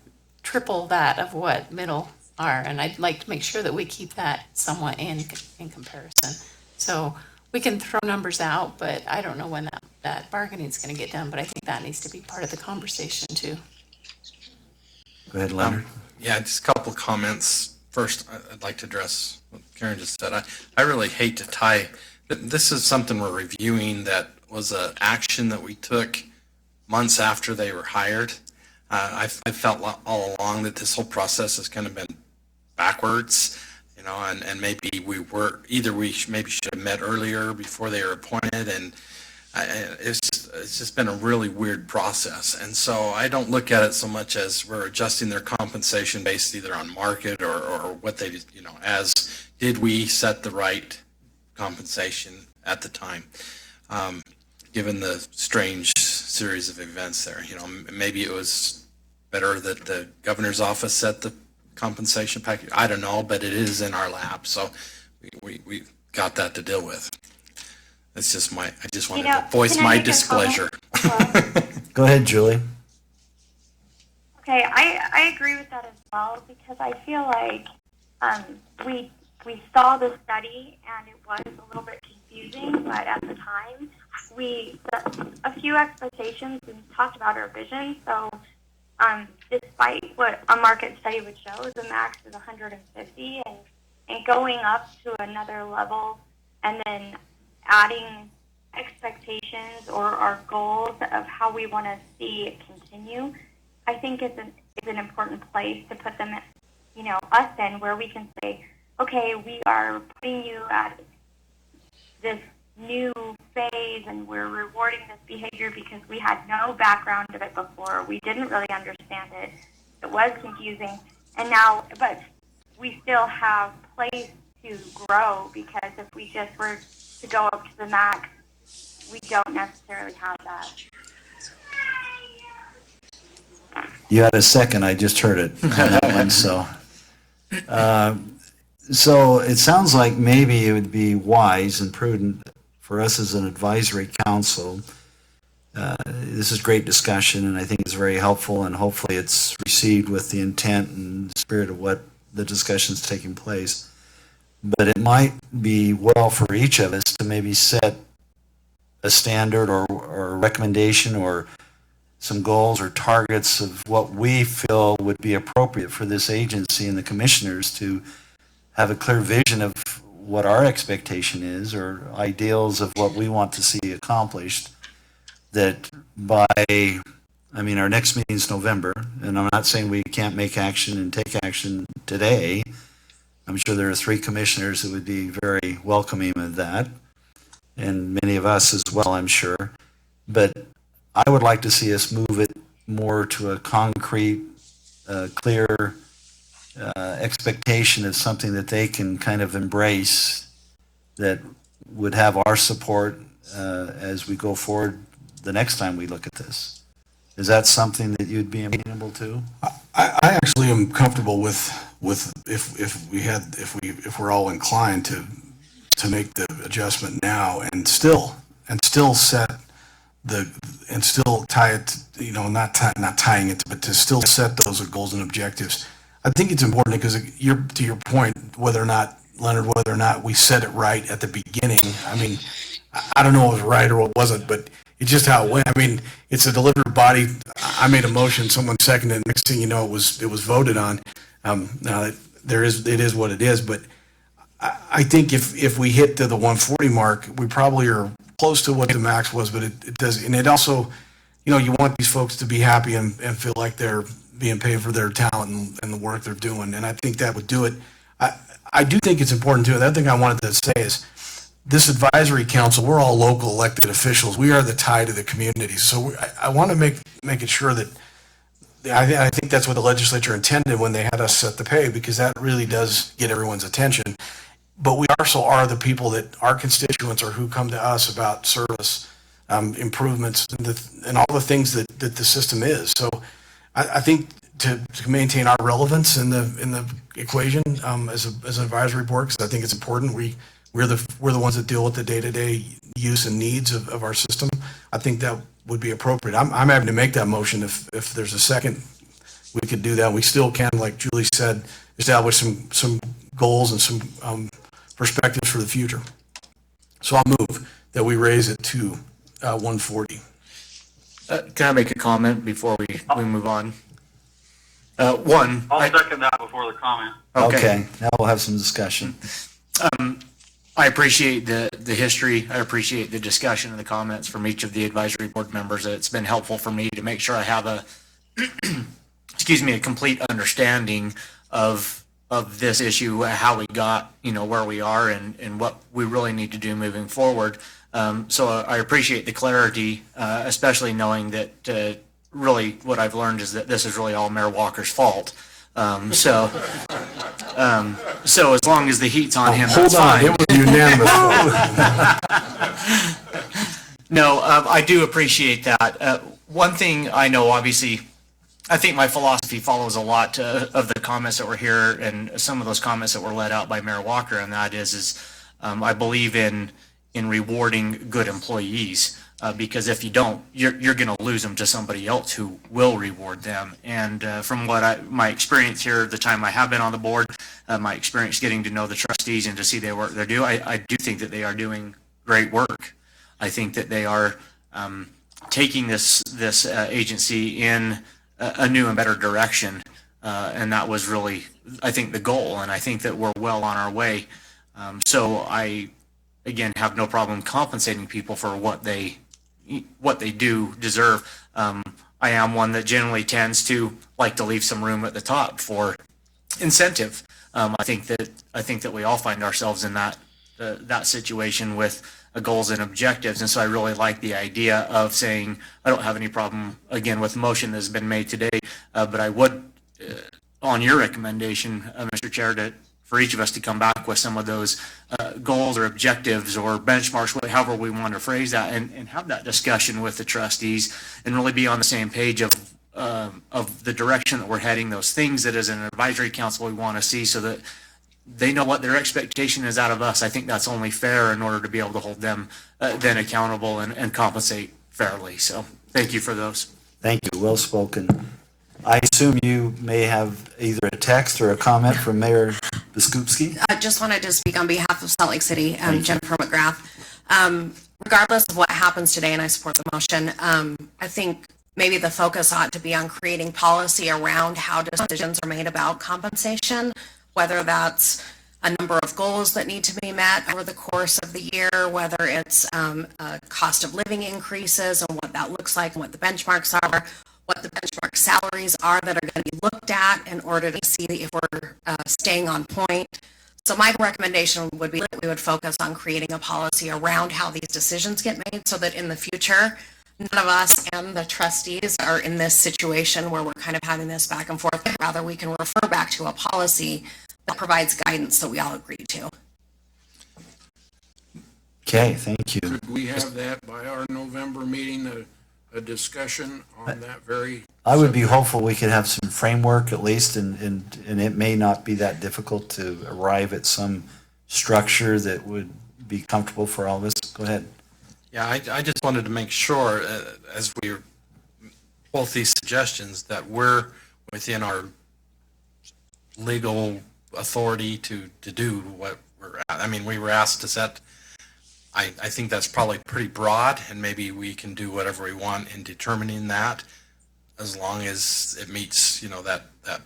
triple that of what middle are, and I'd like to make sure that we keep that somewhat in comparison. So we can throw numbers out, but I don't know when that bargaining is going to get done, but I think that needs to be part of the conversation too. Go ahead, Leonard. Yeah, just a couple of comments. First, I'd like to address what Karen just said. I really hate to tie, this is something we're reviewing that was an action that we took months after they were hired. I felt all along that this whole process has kind of been backwards, and maybe we maybe should have met earlier before they were appointed, and it's just been a really weird process. And so I don't look at it so much as we're adjusting their compensation based either on market or what they, as did we set the right compensation at the time, given the strange series of events there. Maybe it was better that the governor's office set the compensation package? I don't know, but it is in our lap, so we got that to deal with. It's just I just wanted to voice can I my make a displeasure. Go ahead, Julie. Okay, I agree with that as well, because I feel like we saw the study and it was a little bit confusing, but at the time we set a few expectations and talked about our vision. So despite what a market study would show, the max is 150, and going up to another level and then adding expectations or our goals of how we want to see it continue, I think is an important place to put them, us in, where we can say, okay, we are putting you at this new phase and we're rewarding this behavior because we had no background of it before. We didn't really understand it. It was confusing. And now, but we still have place to grow, because if we just were to go up to the max, we don't necessarily have that. You had a second, I just heard it on that one, so. So it sounds like maybe it would be wise and prudent for us as an advisory council. This is great discussion, and I think it's very helpful, and hopefully it's received with the intent and spirit of what the discussion's taking place. But it might be well for each of us to maybe set a standard or a recommendation or some goals or targets of what we feel would be appropriate for this agency and the commissioners to have a clear vision of what our expectation is, or ideals of what we want to see accomplished. That by, our next meeting is November, and I'm not saying we can't make action and take action today. I'm sure there are 3 commissioners that would be very welcoming of that, and many of us as well, I'm sure. But I would like to see us move it more to a concrete, clear expectation of something that they can kind of embrace, that would have our support as we go forward the next time we look at this. Is that something that you'd be amenable to? I actually am comfortable with if we're all inclined to make the adjustment now and still set and still tie it, not tying it, but to still set those goals and objectives. I think it's important because to your point, whether or not, Leonard, whether or not we said it right at the beginning. I don't know if it was right or it wasn't, but it's just how it went. It's a deliberative body. I made a motion, someone seconded it, next thing you know, it was voted on. Now it is what it is, but I think if we hit to the 140 mark, we probably are close to what the max was, but it does, and it also, you want these folks to be happy and feel like they're being paid for their talent and the work they're doing, and I think that would do it. I do think it's important too. The other thing I wanted to say is, this advisory council, we're all local elected officials. We are the tie to the community. So I want to make it sure that, I think that's what the legislature intended when they had us set the pay, because that really does get everyone's attention. But we also are the people that our constituents are, who come to us about service, improvements, and all the things that the system is. So I think to maintain our relevance in the equation as an advisory board, because I think it's important. We're the ones that deal with the day-to-day use and needs of our system. I think that would be appropriate. I'm having to make that motion. If there's a second, we could do that. We still can, like Julie said, establish some goals and some perspectives for the future. So I'll move that we raise it to 140. Can I make a comment before we move on? I'll second that before the comment. Okay, now we'll have some discussion. I appreciate the history. I appreciate the discussion and the comments from each of the advisory board members. It's been helpful for me to make sure I have a complete understanding of this issue, how we got, where we are and what we really need to do moving forward. So I appreciate the clarity, especially knowing that really what I've learned is that this is really all Mayor Walker's fault. So as long as the heat's on him, that's fine. Hold on, it was unanimous. No, I do appreciate that. One thing I know, obviously, I think my philosophy follows a lot of the comments that were here and some of those comments that were let out by Mayor Walker, and that is I believe in rewarding good employees. Because if you don't, you're going to lose them to somebody else who will reward them. And from my experience here, the time I have been on the board, my experience getting to know the trustees and to see the work they're doing, I do think that they are doing great work. I think that they are taking this agency in a new and better direction, and that was really, I think, the goal. And I think that we're well on our way. So I, again, have no problem compensating people for what they do deserve. I am one that generally tends to like to leave some room at the top for incentive. I think that we all find ourselves in that situation with goals and objectives, and so I really like the idea of saying I don't have any problem again with the motion that's been made today, but I would, on your recommendation, Mr. Chair, for each of us to come back with some of those goals or objectives or benchmarks, however we want to phrase that, and have that discussion with the trustees and really be on the same page of the direction that we're heading, those things that as an advisory council we want to see so that they know what their expectation is out of us. I think that's only fair in order to be able to hold them then accountable and compensate fairly. So thank you for those. Thank you. Well spoken. I assume you may have either a text or a comment from Mayor Biskupski. I just wanted to speak on behalf of Salt Lake City, Jennifer McGrath. Regardless of what happens today, and I support the motion, I think maybe the focus ought to be on creating policy around how decisions are made about compensation, whether that's a number of goals that need to be met over the course of the year, whether it's cost of living increases and what that looks like and what the benchmarks are, what the benchmark salaries are that are going to be looked at in order to see if we're staying on point. So my recommendation would be that we would focus on creating a policy around how these decisions get made so that in the future, none of us and the trustees are in this situation where we're kind of having this back and forth. Rather, we can refer back to a policy that provides guidance that we all agree to. Okay, thank you. Could we have that by our November meeting, a discussion on that very? I would be hopeful we could have some framework at least, and it may not be that difficult to arrive at some structure that would be comfortable for all of us. Go ahead. Yeah, I just wanted to make sure, as we both these suggestions, that we're within our legal authority to do what we're, I mean, we were asked to set, I think that's probably pretty broad, and maybe we can do whatever we want in determining that, as long as it meets, that.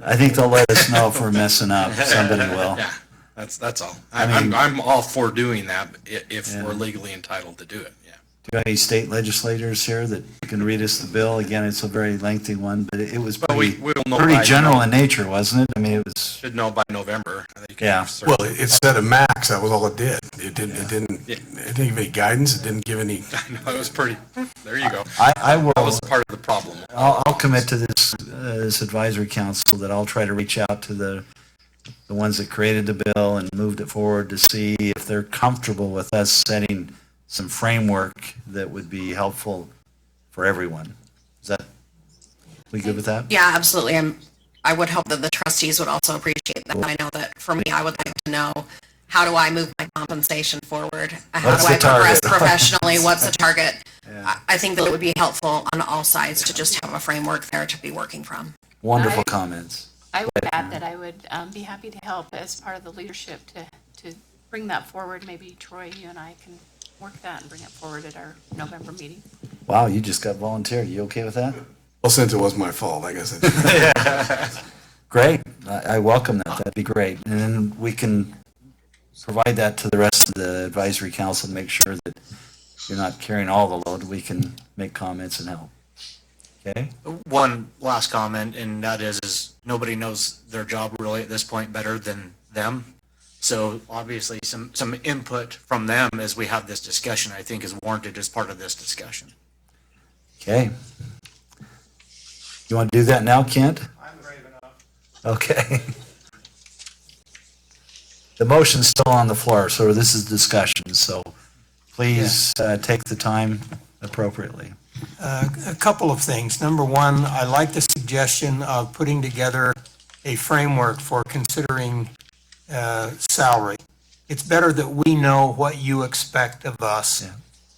I think they'll let us know if we're messing up. Somebody will. Yeah, that's all. I mean, I'm all for doing that if we're legally entitled to do it, yeah. Do you have any state legislators here that can read us the bill? Again, it's a very lengthy one, but it was pretty, we'll know pretty by general in nature, wasn't it? I mean, it was. Should know by November. Yeah. Well, it set a max, that was all it did. It didn't give any guidance, it didn't give any. No, it was pretty, there you go. I will. That was part of the problem. I'll commit to this advisory council that I'll try to reach out to the ones that created the bill and moved it forward to see if they're comfortable with us setting some framework that would be helpful for everyone. Is that, we good with that? Yeah, absolutely. I would hope that the trustees would also appreciate that. I know that for me, I would like to know, how do I move my compensation forward? How What's do I the target? progress professionally? What's the target? Yeah. I think that it would be helpful on all sides to just have a framework there to be working from. Wonderful comments. I would add that I would be happy to help as part of the leadership to bring that forward. Maybe Troy, you and I can work that and bring it forward at our November meeting. Wow, you just got volunteered. You okay with that? Well, since it was my fault, I guess I Great. I welcome that. That'd be great. And then we can provide that to the rest of the advisory council to make sure that you're not carrying all the load. We can make comments and help. Okay? One last comment, and that is nobody knows their job really at this point better than them. So obviously some input from them as we have this discussion, I think, is warranted as part of this discussion. Okay. You want to do that now, Kent? I'm brave enough. Okay. The motion's still on the floor, so this is discussion, so please take the time appropriately. A couple of things. Number one, I like the suggestion of putting together a framework for considering salary. It's better that we know what you expect of us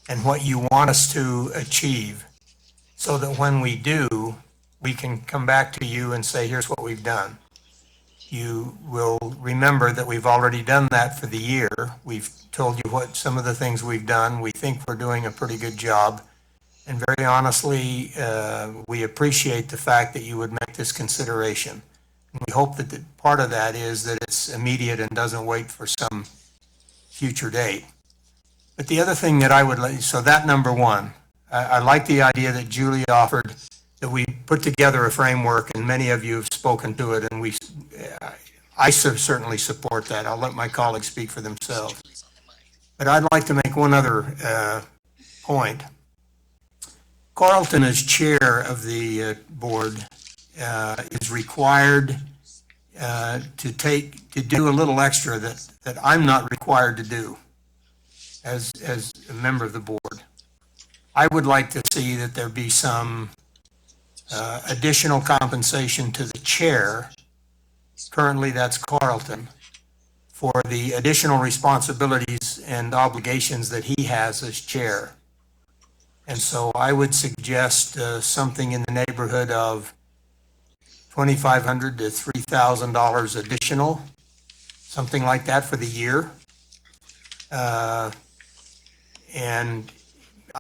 and what you want us to achieve, so that when we do, we can come back to you and say, here's what we've done. You will remember that we've already done that for the year. We've told you what some of the things we've done. We think we're doing a pretty good job. And very honestly, we appreciate the fact that you would make this consideration. And we hope that part of that is that it's immediate and doesn't wait for some future date. But the other thing that I would like, so that number one, I like the idea that Julie offered, that we put together a framework, and many of you have spoken to it, and I certainly support that. I'll let my colleagues speak for themselves. But I'd like to make one other point. Carlton, as chair of the board, is required to do a little extra that I'm not required to do as a member of the board. I would like to see that there be some additional compensation to the chair. Currently, that's Carlton, for the additional responsibilities and obligations that he has as chair. And so I would suggest something in the neighborhood of $2,500 to $3,000 additional, something like that for the year. And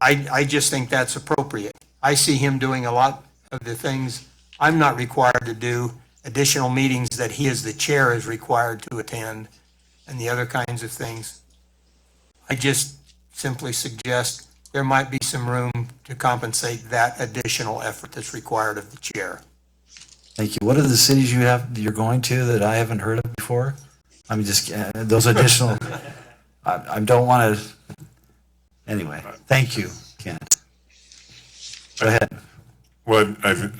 I just think that's appropriate. I see him doing a lot of the things I'm not required to do, additional meetings that he as the chair is required to attend, and the other kinds of things. I just simply suggest there might be some room to compensate that additional effort that's required of the chair. Thank you. What are the cities you're going to that I haven't heard of before? I'm just, those additional, I don't want to, anyway, thank you, Kent. Go ahead. Well, I've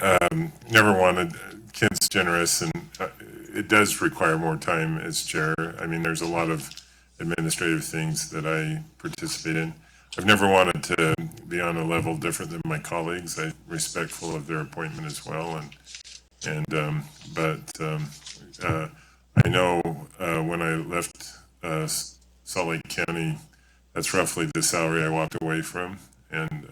never wanted, Kent's generous, and it does require more time as chair. I mean, there's a lot of administrative things that I participate in. I've never wanted to be on a level different than my colleagues. I'm respectful of their appointment as well, but I know when I left Salt Lake County, that's roughly the salary I walked away from, and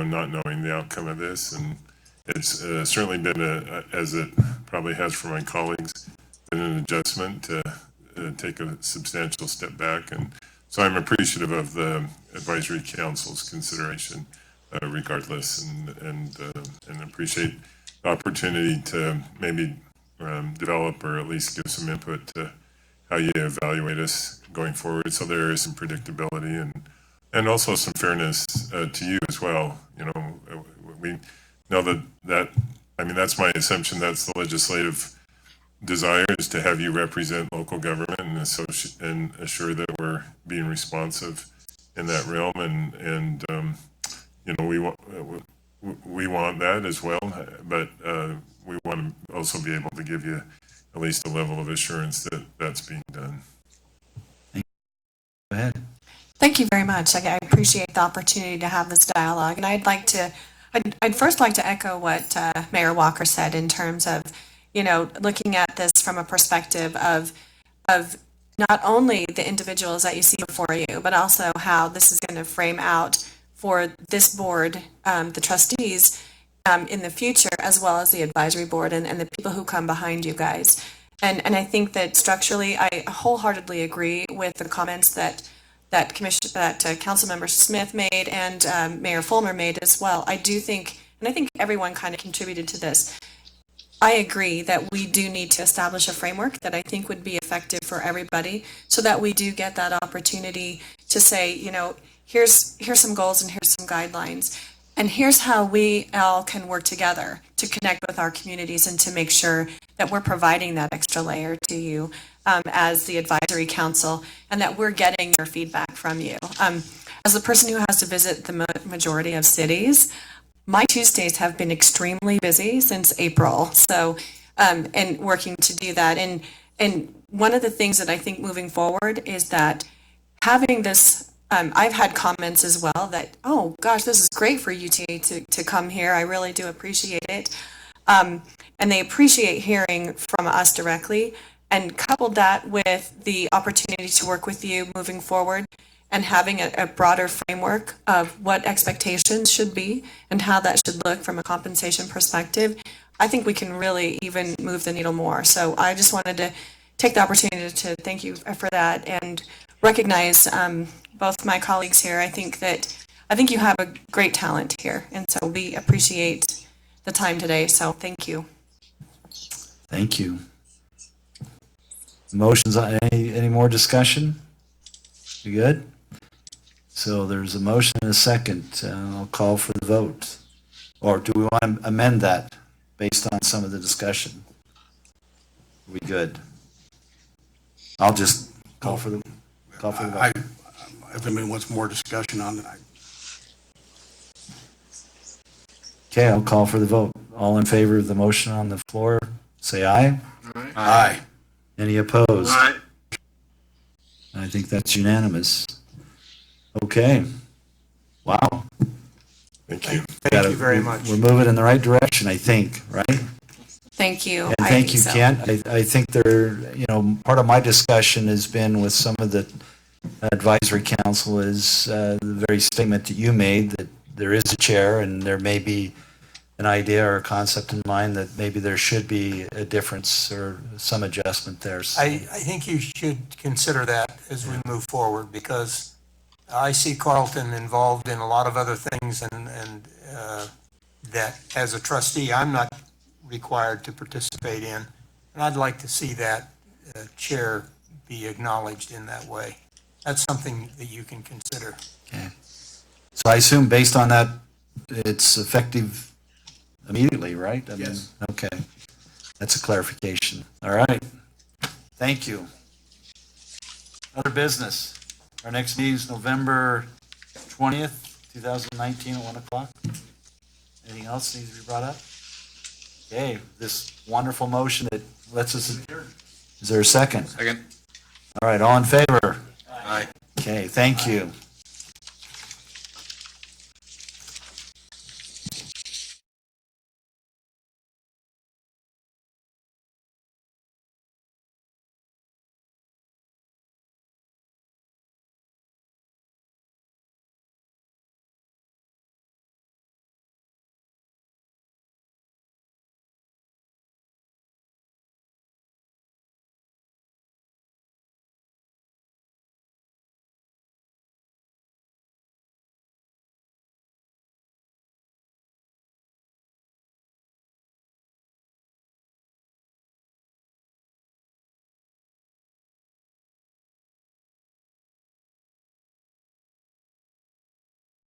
not knowing the outcome of this, and it's certainly been as it probably has for my colleagues, been an adjustment to take a substantial step back, and so I'm appreciative of the advisory council's consideration, regardless, and appreciate the opportunity to maybe develop or at least give some input to how you evaluate us going forward. So there is some predictability and also some fairness to you as well. We know that I mean, that's my assumption. That's the legislative desire, is to have you represent local government and assure that we're being responsive in that realm, and we want that as well, but we want to also be able to give you at least a level of assurance that that's being done. Go ahead. Thank you very much. I appreciate the opportunity to have this dialogue, and I'd first like to echo what Mayor Walker said in terms of, looking at this from a perspective of not only the individuals that you see before you, but also how this is going to frame out for this board, the trustees, in the future, as well as the advisory board and the people who come behind you guys. And I think that structurally, I wholeheartedly agree with the comments that Councilmember Smith made and Mayor Fulmer made as well. I do think, and I think everyone kind of contributed to this, I agree that we do need to establish a framework that I think would be effective for everybody, so that we do get that opportunity to say, here's some goals and here's some guidelines, and here's how we all can work together to connect with our communities and to make sure that we're providing that extra layer to you as the advisory council, and that we're getting your feedback from you. As the person who has to visit the majority of cities, my Tuesdays have been extremely busy since April. So, and working to do that. And one of the things that I think moving forward is that having this I've had comments as well that, oh, gosh, this is great for UTA to come here. I really do appreciate it. And they appreciate hearing from us directly, and coupled that with the opportunity to work with you moving forward and having a broader framework of what expectations should be and how that should look from a compensation perspective, I think we can really even move the needle more. So I just wanted to take the opportunity to thank you for that and recognize both my colleagues here. I think you have a great talent here, and so we appreciate the time today. So thank you. Thank you. Motions, any more discussion? You good? So there's a motion and a second. I'll call for the vote. Or do we want to amend that based on some of the discussion? Are we good? I'll just call for the vote. If anybody wants more discussion on it, Okay, I'll call for the vote. All in favor of the motion on the floor, say aye. Aye. Any opposed? Aye. I think that's unanimous. Okay. Wow. Thank you. Thank you very much. We're moving in the right direction, I think, right? Thank you. And I thank think you, so. Kent. I think part of my discussion has been with some of the advisory council is the very statement that you made, that there is a chair and there may be an idea or a concept in mind that maybe there should be a difference or some adjustment there. So, I think you should consider that as we move forward, because I see Carlton involved in a lot of other things, and that as a trustee, I'm not required to participate in. And I'd like to see that chair be acknowledged in that way. That's something that you can consider. okay. So I assume based on that, it's effective immediately, right? Yes. Okay. That's a clarification. All right. Thank you. Other business. Our next meeting is November 20th, 2019 at 1 o'clock. Anything else needs to be brought up? Okay, this wonderful motion that lets us adjourn. Is there a second? Second. All right, all in favor? Aye. Okay, thank you.